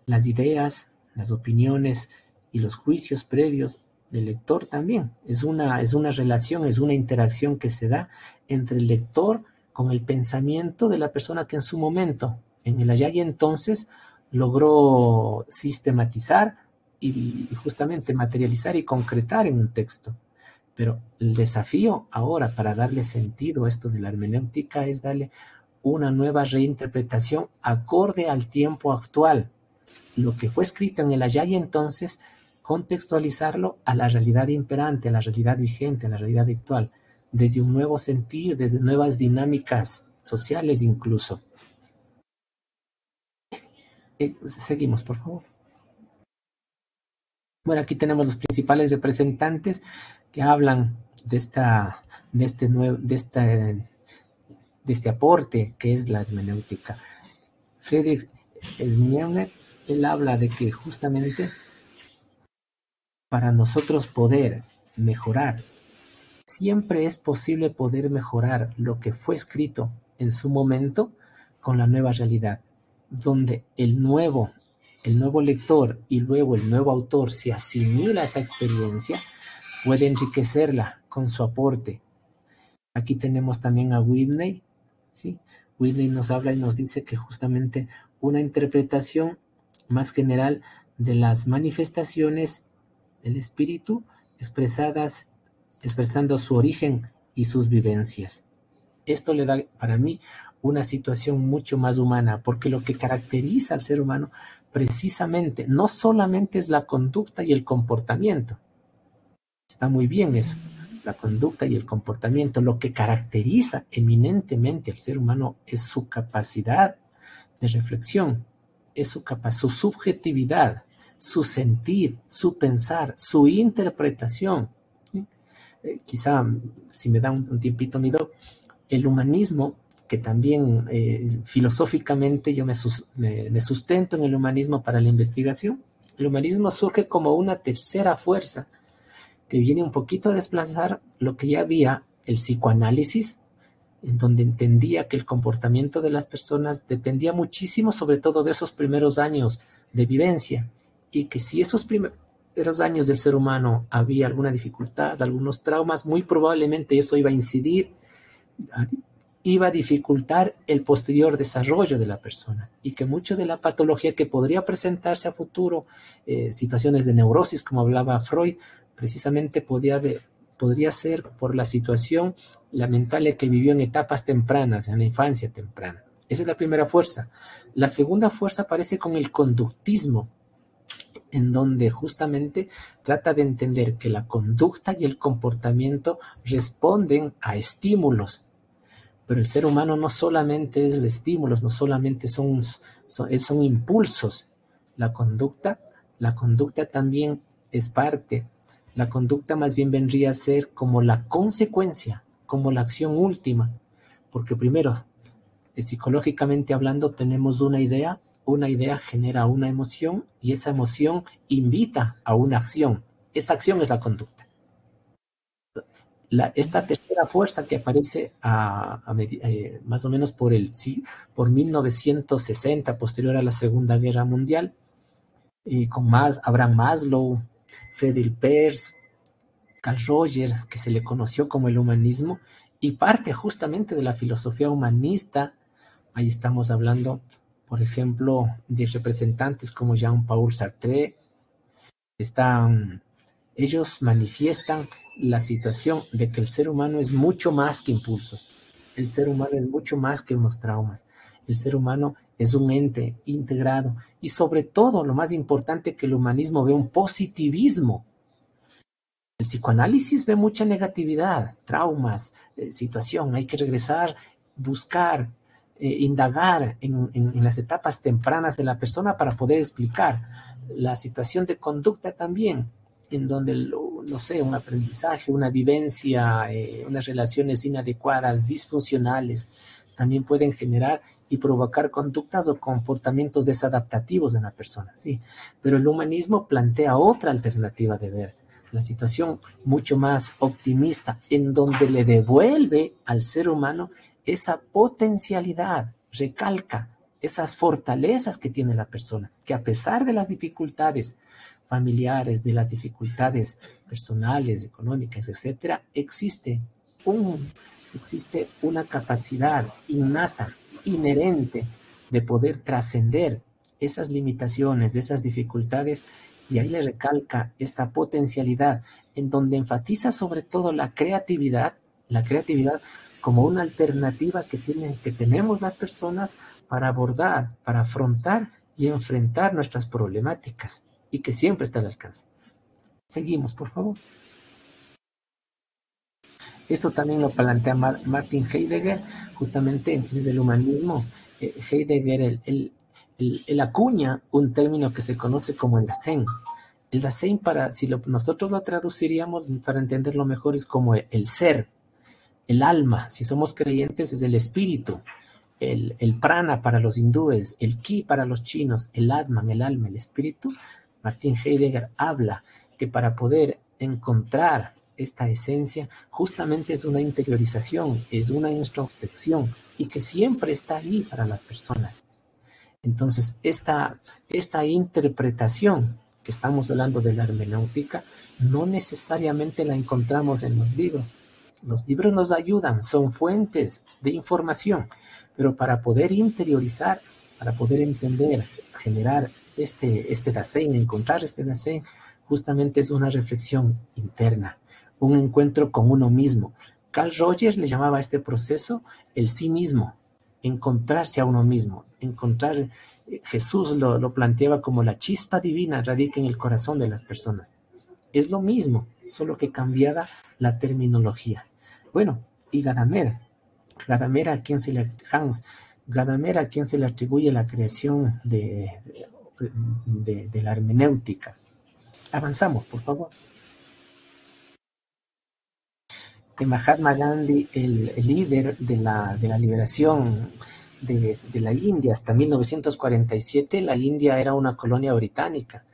las ideas, las opiniones y los juicios previos del lector también. Es una relación, es una interacción que se da entre el lector con el pensamiento de la persona que en su momento, en el allá y entonces, logró sistematizar y justamente materializar y concretar en un texto. Pero el desafío ahora para darle sentido a esto de la hermenéutica es darle una nueva reinterpretación acorde al tiempo actual. Lo que fue escrito en el allá y entonces, contextualizarlo a la realidad imperante, a la realidad vigente, a la realidad actual, desde un nuevo sentir, desde nuevas dinámicas sociales incluso. Seguimos, por favor. Bueno, aquí tenemos los principales representantes que hablan de este aporte que es la hermenéutica. Friedrich Schnitzler, él habla de que justamente para nosotros poder mejorar, siempre es posible poder mejorar lo que fue escrito en su momento con la nueva realidad, donde el nuevo lector y luego el nuevo autor se asimila a esa experiencia, puede enriquecerla con su aporte. Aquí tenemos también a Whitney, ¿sí? Whitney nos habla y nos dice que justamente una interpretación más general de las manifestaciones del espíritu expresando su origen y sus vivencias. Esto le da para mí una situación mucho más humana, porque lo que caracteriza al ser humano precisamente no solamente es la conducta y el comportamiento. Está muy bien eso, la conducta y el comportamiento. Lo que caracteriza eminentemente al ser humano es su capacidad de reflexión, es su subjetividad, su sentir, su pensar, su interpretación. ¿Sí? Quizá, si me da un tiempito, mi doc, el humanismo, que también filosóficamente yo me sustento en el humanismo para la investigación. El humanismo surge como una tercera fuerza que viene un poquito a desplazar lo que ya había, el psicoanálisis, en donde entendía que el comportamiento de las personas dependía muchísimo, sobre todo de esos primeros años de vivencia, y que si esos primeros años del ser humano había alguna dificultad, algunos traumas, muy probablemente eso iba a dificultar el posterior desarrollo de la persona y que mucho de la patología que podría presentarse a futuro, situaciones de neurosis, como hablaba Freud, precisamente podría ser por la situación lamentable que vivió en etapas tempranas, en la infancia temprana. Esa es la primera fuerza. La segunda fuerza aparece con el conductismo, en donde justamente trata de entender que la conducta y el comportamiento responden a estímulos. Pero el ser humano no solamente es de estímulos, no solamente son impulsos. La conducta también es parte. La conducta más bien vendría a ser como la consecuencia, como la acción última. Porque primero, psicológicamente hablando, tenemos una idea genera una emoción y esa emoción invita a una acción. Esa acción es la conducta. Esta tercera fuerza que aparece más o menos por 1960, posterior a la Segunda Guerra Mundial, con Abraham Maslow, Friedrich Perls, Carl Rogers, que se le conoció como el humanismo, y parte justamente de la filosofía humanista. Ahí estamos hablando, por ejemplo, de representantes como Jean-Paul Sartre. Ellos manifiestan la situación de que el ser humano es mucho más que impulsos. El ser humano es mucho más que unos traumas. El ser humano es un ente integrado y sobre todo, lo más importante, que el humanismo ve un positivismo. El psicoanálisis ve mucha negatividad, traumas, situación. Hay que regresar, buscar, indagar en las etapas tempranas de la persona para poder explicar la situación de conducta también, en donde, no sé, un aprendizaje, una vivencia, unas relaciones inadecuadas, disfuncionales, también pueden generar y provocar conductas o comportamientos desadaptativos en la persona, sí. Pero el humanismo plantea otra alternativa de ver la situación, mucho más optimista, en donde le devuelve al ser humano esa potencialidad, recalca esas fortalezas que tiene la persona, que a pesar de las dificultades familiares, de las dificultades personales, económicas, etcétera, existe una capacidad innata, inherente, de poder trascender esas limitaciones, esas dificultades, y ahí le recalca esta potencialidad, en donde enfatiza sobre todo la creatividad como una alternativa que tenemos las personas para abordar, para afrontar y enfrentar nuestras problemáticas, y que siempre está al alcance. Seguimos, por favor. Esto también lo plantea Martin Heidegger, justamente desde el humanismo. Heidegger, él acuña un término que se conoce como el Dasein. El Dasein, nosotros lo traduciríamos para entenderlo mejor, es como el ser, el alma. Si somos creyentes, es el espíritu. El prana para los hindúes, el ki para los chinos, el atman, el alma, el espíritu. Martin Heidegger habla que para poder encontrar esta esencia, justamente es una interiorización, es una introspección, y que siempre está ahí para las personas. Entonces, esta interpretación que estamos hablando de la hermenéutica, no necesariamente la encontramos en los libros. Los libros nos ayudan, son fuentes de información, pero para poder interiorizar, para poder entender, generar este Dasein, encontrar este Dasein, justamente es una reflexión interna, un encuentro con uno mismo. Carl Rogers le llamaba a este proceso el sí mismo, encontrarse a uno mismo, encontrar. Jesús lo planteaba como la chispa divina radica en el corazón de las personas. Es lo mismo, solo que cambiada la terminología. Bueno, y Gadamer a quien se le atribuye la creación de la hermenéutica. Avanzamos, por favor. Mahatma Gandhi, el líder de la liberación de la India hasta 1947, la India era una colonia británica,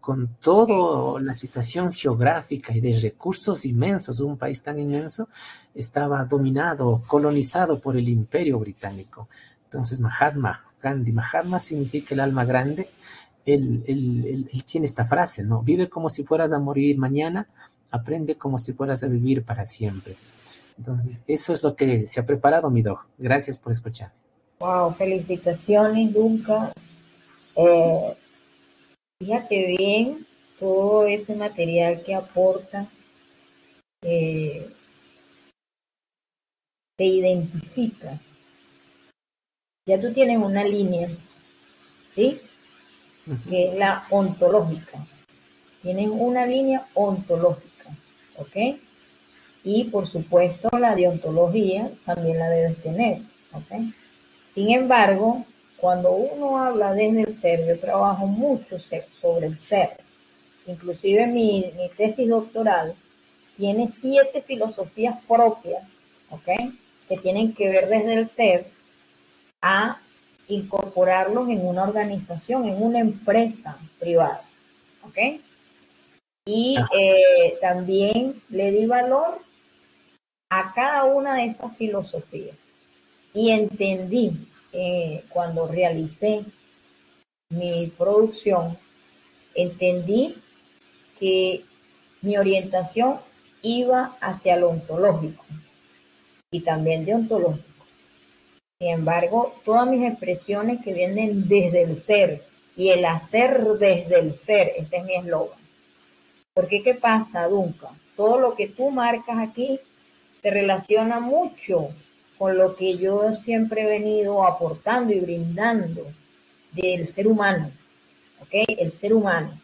con toda la situación geográfica y de recursos inmensos, un país tan inmenso, estaba dominado, colonizado por el Imperio Británico. Entonces Mahatma Gandhi, Mahatma significa el alma grande, él tiene esta frase, ¿no? Vive como si fueras a morir mañana, aprende como si fueras a vivir para siempre. Entonces, eso es lo que se ha preparado mi dog. Gracias por escuchar. Wow, felicitaciones, Duncan. Eh, Fíjate bien todo ese material que aportas, eh, te identificas. Ya tú tienes una línea, ¿sí? Ujú. Que es la ontológica. Tienes una línea ontológica, ¿ok? Y por supuesto la deontología también la debes tener, ¿ok? Sin embargo, cuando uno habla desde el ser, yo trabajo mucho sobre el ser. Inclusive mi tesis doctoral tiene 7 filosofías propias, ¿ok? Que tienen que ver desde el ser a incorporarlos en una organización, en una empresa privada, ¿ok? Y Ah, también le di valor a cada una de esas filosofías y entendí cuando realicé mi producción, entendí que mi orientación iba hacia lo ontológico y también deontológico. Sin embargo, todas mis expresiones que vienen desde el ser y el hacer desde el ser, ese es mi eslogan. Porque ¿qué pasa, Duncan? Todo lo que tú marcas aquí se relaciona mucho con lo que yo siempre he venido aportando y brindando del ser humano, ¿ok? El ser humano.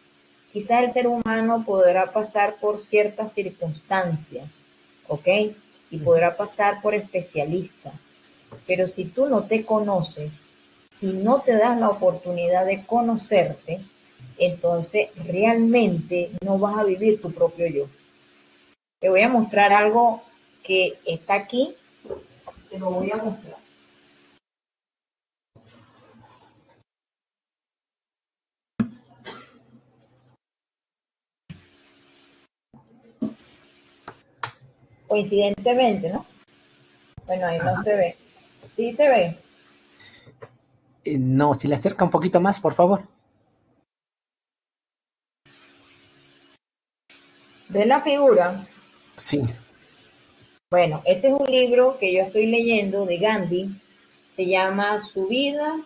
Quizás el ser humano podrá pasar por ciertas circunstancias, ¿ok? Y podrá pasar por especialistas, pero si tú no te conoces, si no te das la oportunidad de conocerte, entonces realmente no vas a vivir tu propio yo. Te voy a mostrar algo que está aquí, te lo voy a mostrar. Coincidentemente, ¿no? Bueno, ahí no ajá. se ve. Sí se ve. No, si le acerca un poquito más, por favor. ¿Ves la figura? Sí, Bueno, este es un libro que yo estoy leyendo de Gandhi. Se llama Su vida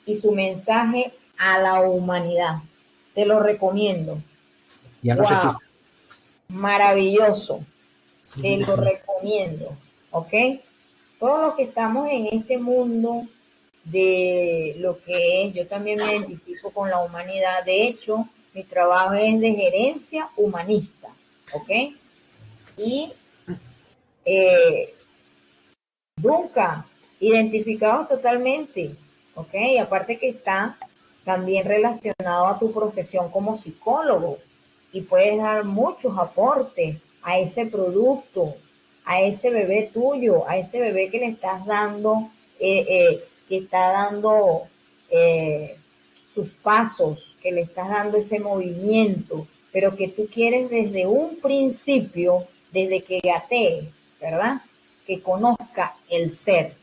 y su mensaje a la humanidad. Te lo recomiendo. ya lo Wow, registro. maravilloso. Su Te vida lo es un- recomiendo. ¿Ok? Todos los que estamos en este mundo de lo que es, yo también me identifico con la humanidad. De hecho, mi trabajo es de gerencia humanista. ¿Ok? Y eh, nunca, identificado totalmente, ¿ok? Aparte que está también relacionado a tu profesión como psicólogo y puedes dar muchos aportes a ese producto, a ese bebé tuyo, a ese bebé que le estás dando, que está dando eh, sus pasos, que le estás dando ese movimiento, pero que tú quieres desde un principio, desde que gatee, ¿verdad? Que conozca el ser,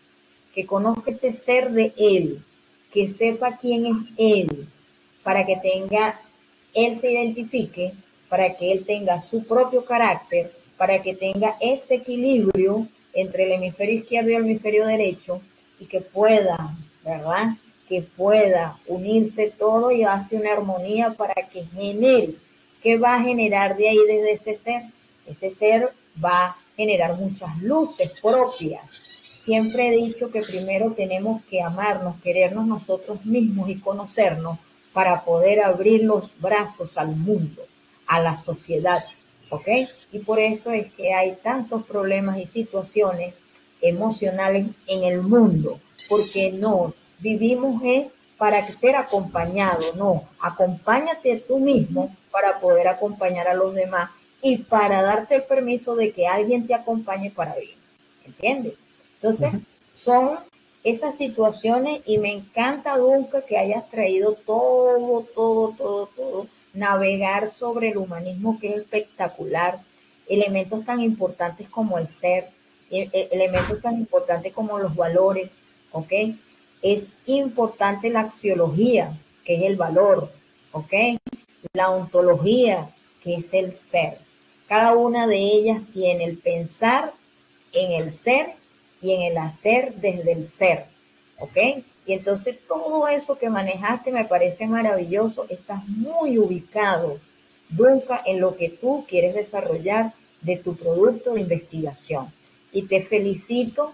que conozca ese ser de él, que sepa quién es él, para que tenga, él se identifique, para que él tenga su propio carácter, para que tenga ese equilibrio entre el hemisferio izquierdo y el hemisferio derecho y que pueda, ¿verdad? Que pueda unirse todo y hace una armonía para que genere. ¿Qué va a generar de ahí desde ese ser? Ese ser va a generar muchas luces propias. Siempre he dicho que primero tenemos que amarnos, querernos nosotros mismos y conocernos para poder abrir los brazos al mundo, a la sociedad, ¿ok? Y por eso es que hay tantos problemas y situaciones emocionales en el mundo, porque no vivimos es para ser acompañado, no, acompáñate tú mismo para poder acompañar a los demás y para darte el permiso de que alguien te acompañe para bien, ¿entiendes? Entonces, Ujú. son esas situaciones y me encanta, Dunca, que hayas traído todo, navegar sobre el humanismo que es espectacular, elementos tan importantes como el ser, elementos tan importantes como los valores, ¿ok? Es importante la axiología, que es el valor, ¿ok? La ontología, que es el ser. Cada una de ellas tiene el pensar en el ser y en el hacer desde el ser, ¿ok? Y entonces todo eso que manejaste me parece maravilloso. Estás muy ubicado, Dunca, en lo que tú quieres desarrollar de tu producto de investigación. Y te felicito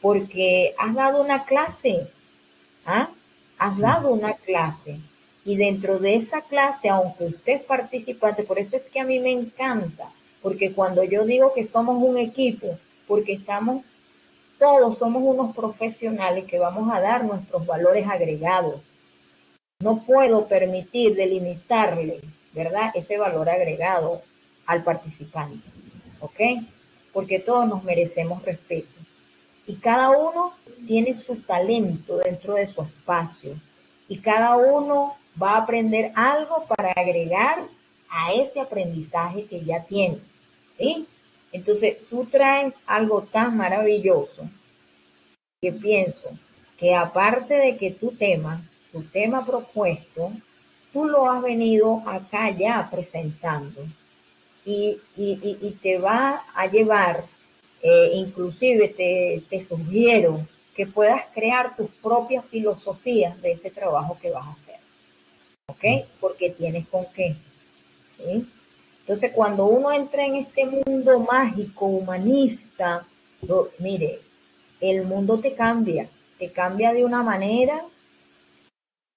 porque has dado una clase, ¿ah? Has dado una clase. Y dentro de esa clase, aunque usted es participante, por eso es que a mí me encanta, porque cuando yo digo que somos un equipo, porque todos somos unos profesionales que vamos a dar nuestros valores agregados. No puedo permitir delimitarle, ¿verdad? Ese valor agregado al participante, ¿ok? Porque todos nos merecemos respeto. Y cada uno tiene su talento dentro de su espacio. Y cada uno va a aprender algo para agregar a ese aprendizaje que ya tiene, ¿sí? Entonces, tú traes algo tan maravilloso que pienso que aparte de que tu tema propuesto, tú lo has venido acá ya presentando y te va a llevar, inclusive te sugiero que puedas crear tus propias filosofías de ese trabajo que vas a hacer, ¿ok? Porque tienes con qué, ¿sí? Entonces, cuando uno entra en este mundo mágico, humanista, mire, el mundo te cambia de una manera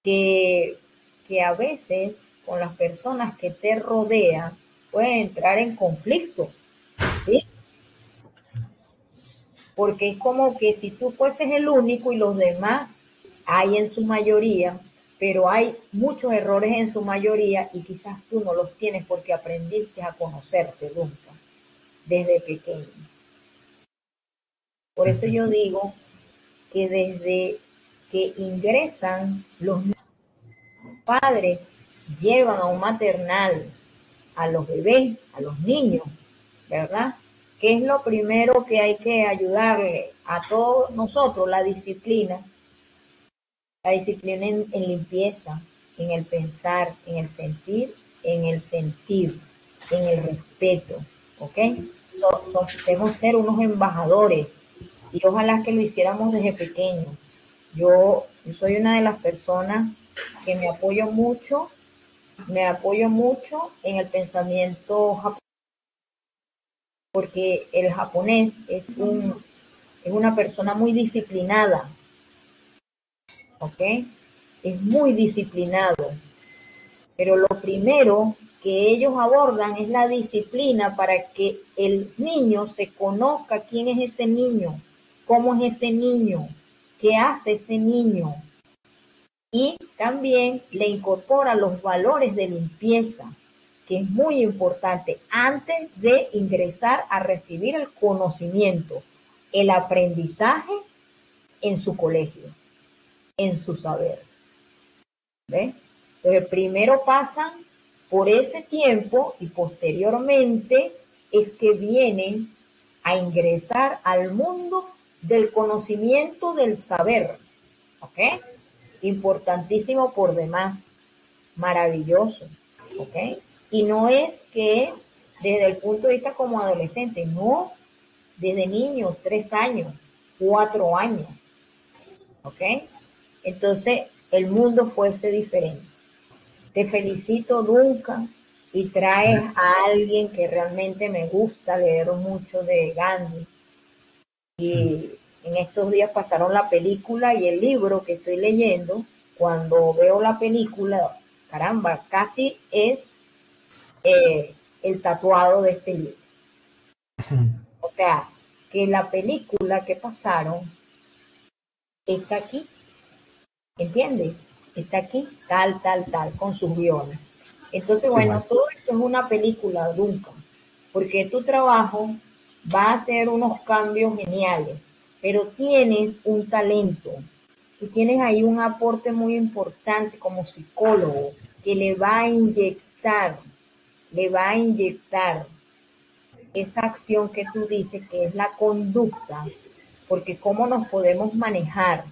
que, que a veces con las personas que te rodean puede entrar en conflicto, ¿sí? Porque es como que si tú fueses el único y los demás hay en su mayoría, pero hay muchos errores en su mayoría y quizás tú no los tienes porque aprendiste a conocerte nunca, desde pequeño. Por eso yo digo que desde que ingresan los padres, llevan a un maternal a los bebés, a los niños, ¿verdad? ¿Qué es lo primero que hay que ayudarle a todos nosotros? La disciplina en limpieza, en el pensar, en el sentir, en el respeto, ¿ok? Debemos ser unos embajadores y ojalá que lo hiciéramos desde pequeños. Yo soy una de las personas que me apoyo mucho en el pensamiento japonés, porque el japonés es una persona muy disciplinada, ¿ok? Es muy disciplinado, pero lo primero que ellos abordan es la disciplina para que el niño se conozca quién es ese niño, cómo es ese niño, qué hace ese niño. Y también le incorpora los valores de limpieza, que es muy importante antes de ingresar a recibir el conocimiento, el aprendizaje en su colegio, en su saber. ¿Ve? Entonces, primero pasan por ese tiempo y posteriormente es que vienen a ingresar al mundo del conocimiento del saber. ¿Ok? Importantísimo por demás, maravilloso, ¿ok? Y no es que es desde el punto de vista como adolescente, no, desde niño, 3 años, 4 años, ¿ok? Entonces el mundo fuese diferente. Te felicito, Duncan, y traes a alguien que realmente me gusta leer mucho de Gandhi. Y en estos días pasaron la película y el libro que estoy leyendo. Cuando veo la película, caramba, casi es el tatuado de este libro. O sea, que la película que pasaron está aquí, ¿entiendes? Está aquí, tal, con sus guiones. Entonces, Qué bueno, bueno. todo esto es una película, Duncan, porque tu trabajo va a hacer unos cambios geniales, pero tienes un talento, tú tienes ahí un aporte muy importante como psicólogo que le va a inyectar esa acción que tú dices que es la conducta, porque cómo nos podemos manejar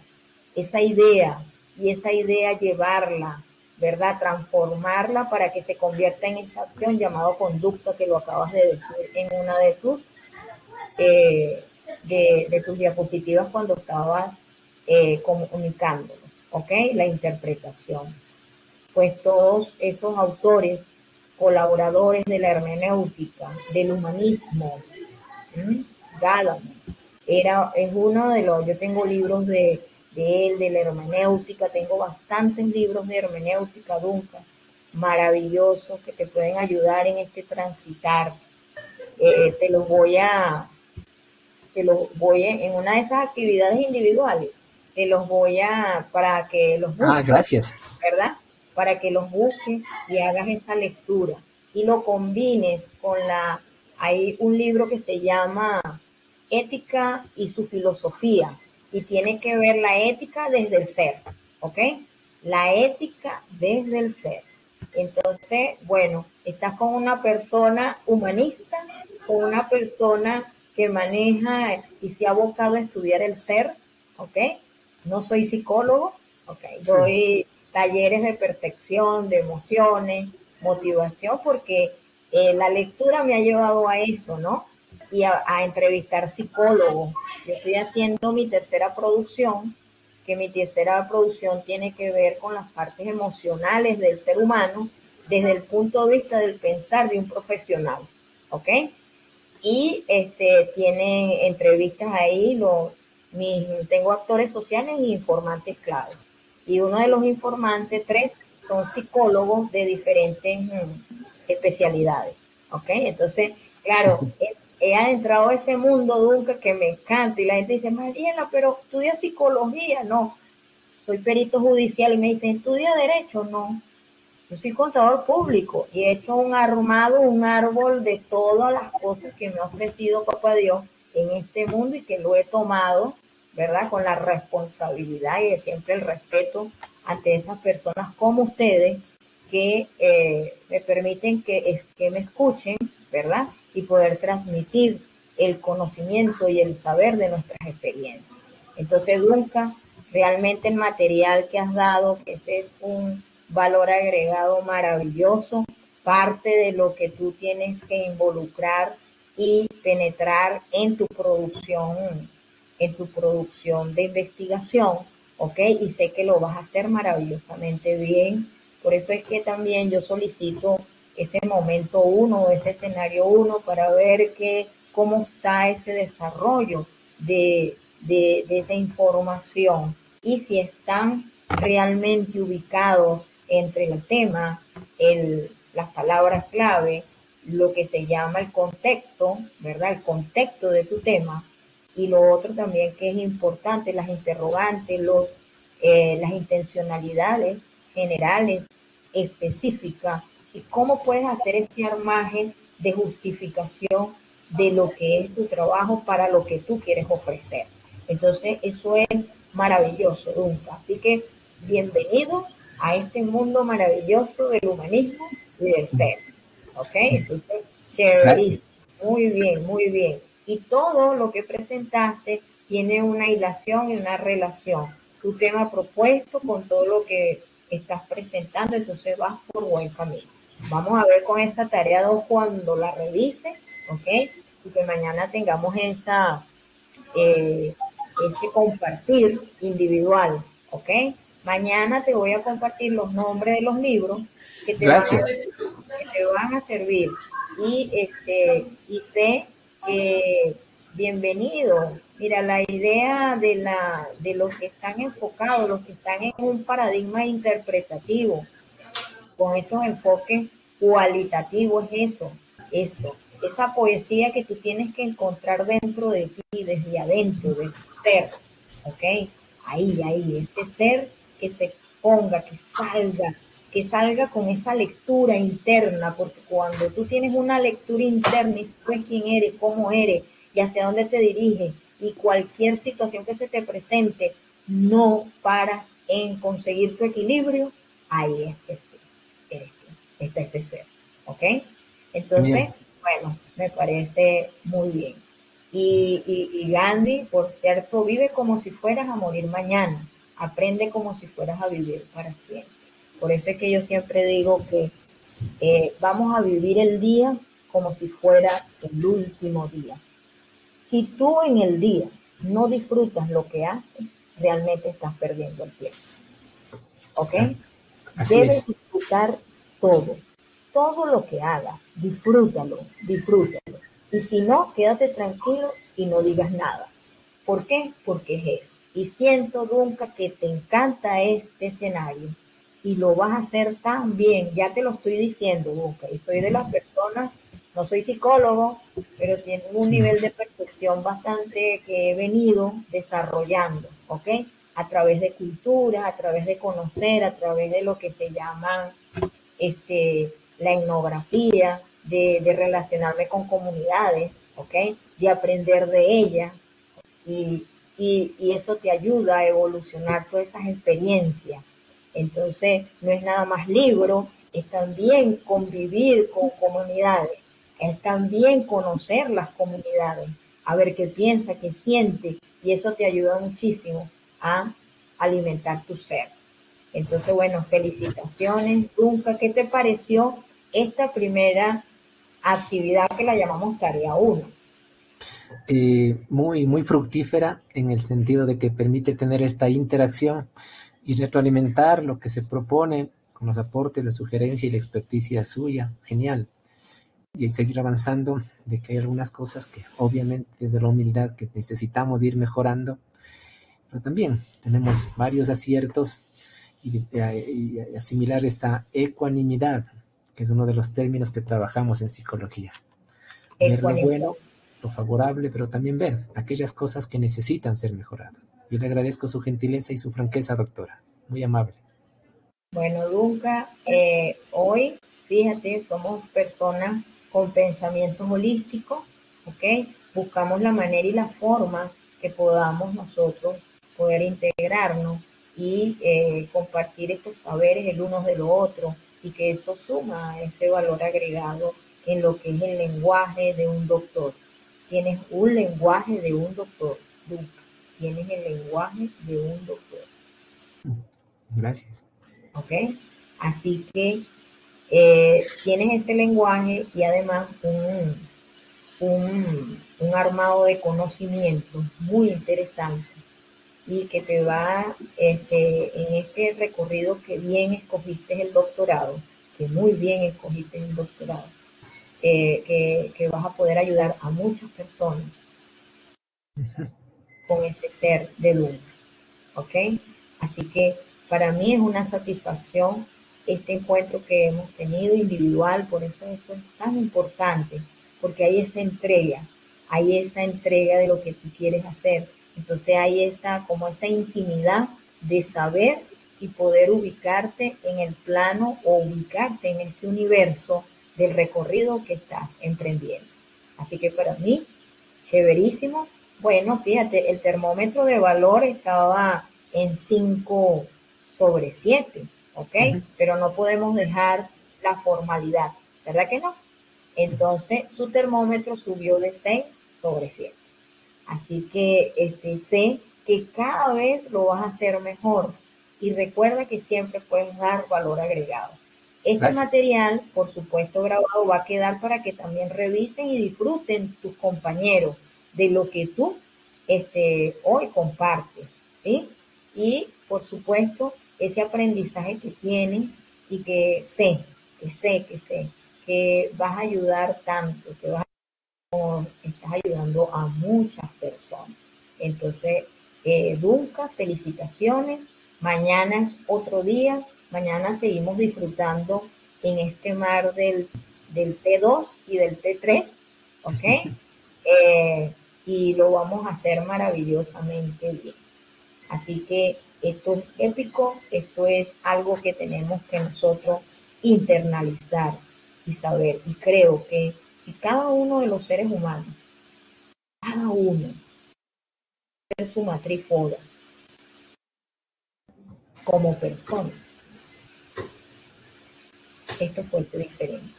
esa idea y esa idea llevarla ¿verdad? Transformarla para que se convierta en esa acción llamado conducta, que lo acabas de decir en una eh, de tus diapositivas cuando estabas comunicándolo, ¿ok? La interpretación. Pues todos esos autores, colaboradores de la hermenéutica, del humanismo, Gadamer, es uno de los, yo tengo libros de él, de la hermenéutica, tengo bastantes libros de hermenéutica, Duncan, maravillosos que te pueden ayudar en este transitar. Te los voy a, en una de esas actividades individuales, te los voy a, para que los Ah, busques, gracias. ¿verdad? Para que los busques y hagas esa lectura y lo combines con hay un libro que se llama Ética y su filosofía, y tiene que ver la ética desde el ser, ¿ok? La ética desde el ser. Entonces, bueno, estás con una persona humanista, con una persona que maneja y se ha abocado a estudiar el ser, ¿ok? No soy psicólogo, ¿ok? Doy talleres de percepción, de emociones, motivación, porque la lectura me ha llevado a eso, ¿no? Y a entrevistar psicólogos. Yo estoy haciendo mi tercera producción, que mi tercera producción tiene que ver con las partes emocionales del ser humano desde el punto de vista del pensar de un profesional, ¿ok? Y tiene entrevistas ahí, tengo actores sociales e informantes clave. Y uno de los informantes, 3, son psicólogos de diferentes especialidades, ¿ok? Entonces, claro, he adentrado a ese mundo, Dunca, que me encanta, y la gente dice, Mariela, pero estudia psicología. No, soy perito judicial, y me dicen, ¿estudia derecho? No, yo soy contador público y he hecho un árbol de todas las cosas que me ha ofrecido Papá Dios en este mundo, y que lo he tomado, ¿verdad? Con la responsabilidad y de siempre el respeto ante esas personas como ustedes que me permiten que me escuchen, ¿verdad? Y poder transmitir el conocimiento y el saber de nuestras experiencias. Entonces, Duncan, realmente el material que has dado, que ese es un valor agregado maravilloso, parte de lo que tú tienes que involucrar y penetrar en tu producción de investigación, ¿ok? Y sé que lo vas a hacer maravillosamente bien. Por eso es que también yo solicito ese momento uno, ese escenario uno, para ver cómo está ese desarrollo de esa información, y si están realmente ubicados entre el tema, las palabras clave, lo que se llama el contexto, ¿verdad? El contexto de tu tema, y lo otro también que es importante, las interrogantes, las intencionalidades generales, específicas, y cómo puedes hacer ese armaje de justificación de lo que es tu trabajo para lo que tú quieres ofrecer. Entonces, eso es maravilloso, Dunca. Así que, bienvenido a este mundo maravilloso del humanismo y del ser. ¿Ok? Entonces, Gracias. chéverísimo. Muy bien, muy bien. Y todo lo que presentaste tiene una hilación y una relación. Tu tema propuesto con todo lo que estás presentando, entonces vas por buen camino. Vamos a ver con esa tarea 2 cuando la revise, ¿ok? Y que mañana tengamos ese compartir individual, ¿ok? Mañana te voy a compartir los nombres de los libros que te van a Gracias. que te van a servir. Y sé que bienvenido. Mira, la idea de los que están enfocados, los que están en un paradigma interpretativo, con estos enfoques cualitativos, es eso, esa poesía que tú tienes que encontrar dentro de ti, desde adentro, de tu ser, ¿ok? Ahí, ese ser que se ponga, que salga con esa lectura interna, porque cuando tú tienes una lectura interna y sabes quién eres, cómo eres y hacia dónde te diriges, y cualquier situación que se te presente, no paras en conseguir tu equilibrio, ahí eres tú, está ese ser, ¿ok? Entonces, Genial. bueno, me parece muy bien. Y Gandhi, por cierto, vive como si fueras a morir mañana, aprende como si fueras a vivir para siempre. Por eso es que yo siempre digo que vamos a vivir el día como si fuera el último día. Si tú en el día no disfrutas lo que haces, realmente estás perdiendo el tiempo. ¿Ok? Exacto. Así Debes es. disfrutar todo, todo lo que hagas, disfrútalo, disfrútalo. Y si no, quédate tranquilo y no digas nada. ¿Por qué? Porque es eso. Y siento, Dunca, que te encanta este escenario y lo vas a hacer tan bien. Ya te lo estoy diciendo, Dunca, y soy de las personas, no soy psicólogo, pero tengo un nivel de percepción bastante que he venido desarrollando, ¿ok? A través de culturas, a través de conocer, a través de lo que se llama la etnografía, de relacionarme con comunidades, ¿ok? De aprender de ellas y, y eso te ayuda a evolucionar todas esas experiencias. Entonces, no es nada más libro, es también convivir con comunidades, es también conocer las comunidades, a ver qué piensa, qué siente, y eso te ayuda muchísimo a alimentar tu ser. Entonces, bueno, felicitaciones, Dunca. ¿Qué te pareció esta primera actividad que la llamamos tarea uno? Muy, muy fructífera en el sentido de que permite tener esta interacción y retroalimentar lo que se propone con los aportes, la sugerencia y la experticia suya. Genial. Y seguir avanzando de que hay algunas cosas que obviamente desde la humildad que necesitamos ir mejorando, pero también tenemos varios aciertos y asimilar esta ecuanimidad, que es uno de los términos que trabajamos en psicología. Ver lo Ecuanimidad. bueno, lo favorable, pero también ver aquellas cosas que necesitan ser mejoradas. Yo le agradezco su gentileza y su franqueza, doctora. Muy amable. Bueno, Dunca, hoy, fíjate, somos personas con pensamientos holísticos, ¿ok? Buscamos la manera y la forma que podamos nosotros poder integrarnos y compartir estos saberes el uno de lo otro y que eso suma ese valor agregado en lo que es el lenguaje de un doctor. Tienes un lenguaje de un doctor, Dunca. Tienes el lenguaje de un doctor. Gracias. ¿Ok? Así que tienes ese lenguaje y además un armado de conocimientos muy interesante y que te va en este recorrido que bien escogiste el doctorado, que muy bien escogiste el doctorado, que vas a poder ayudar a muchas personas con ese ser de luz. ¿Ok? Así que para mí es una satisfacción este encuentro que hemos tenido individual, por eso esto es tan importante, porque hay esa entrega de lo que tú quieres hacer. Entonces hay como esa intimidad de saber y poder ubicarte en el plano o ubicarte en ese universo del recorrido que estás emprendiendo. Así que para mí, chéverísimo. Bueno, fíjate, el termómetro de valor estaba en 5/7, ¿ok? Uh -huh. Pero no podemos dejar la formalidad, ¿verdad que no? Entonces, su termómetro subió de 6/7. Así que sé que cada vez lo vas a hacer mejor y recuerda que siempre puedes dar valor agregado. Este Gracias. material, por supuesto, grabado va a quedar para que también revisen y disfruten tus compañeros de lo que tú hoy compartes, ¿sí? Y, por supuesto, ese aprendizaje que tienes y que sé que vas a ayudar tanto, que vas estás ayudando a muchas personas. Entonces, Dunca, felicitaciones. Mañana es otro día. Mañana seguimos disfrutando en este mar del T2 y del T3, ¿ok? Y lo vamos a hacer maravillosamente bien. Así que esto es épico, esto es algo que tenemos que nosotros internalizar y saber. Y creo que si cada uno de los seres humanos, cada uno, es su matriz foda como persona, esto puede ser diferente.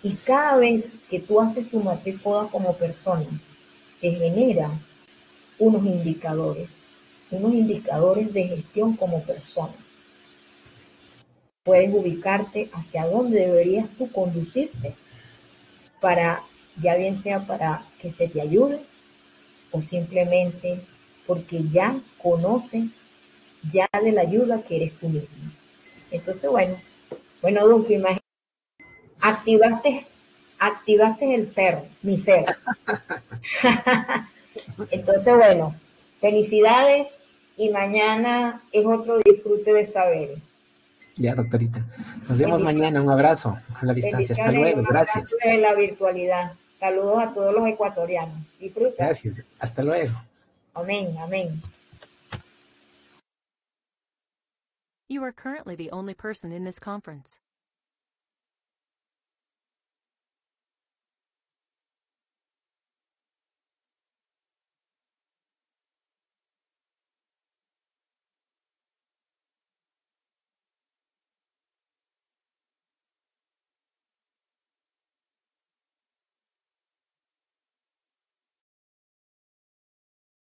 Y cada vez que tú haces tu matriz foda como persona, te genera unos indicadores de gestión como persona. puedes ubicarte hacia dónde deberías tú conducirte para, ya bien sea para que se te ayude o simplemente porque ya conoces ya de la ayuda que eres tú mismo. Entonces, bueno, Duque, imagínate, activaste, activaste el ser, mi ser. Entonces, bueno, felicidades y mañana es otro disfrute de saber. Ya, doctorita. Nos vemos Bendiciones, mañana. Un abrazo a la distancia. Hasta bendiciones y luego. un abrazo Gracias. desde la virtualidad. Saludos a todos los ecuatorianos. Disfruta. Gracias. Hasta luego. Amén, amén. You are currently the only person in this conference.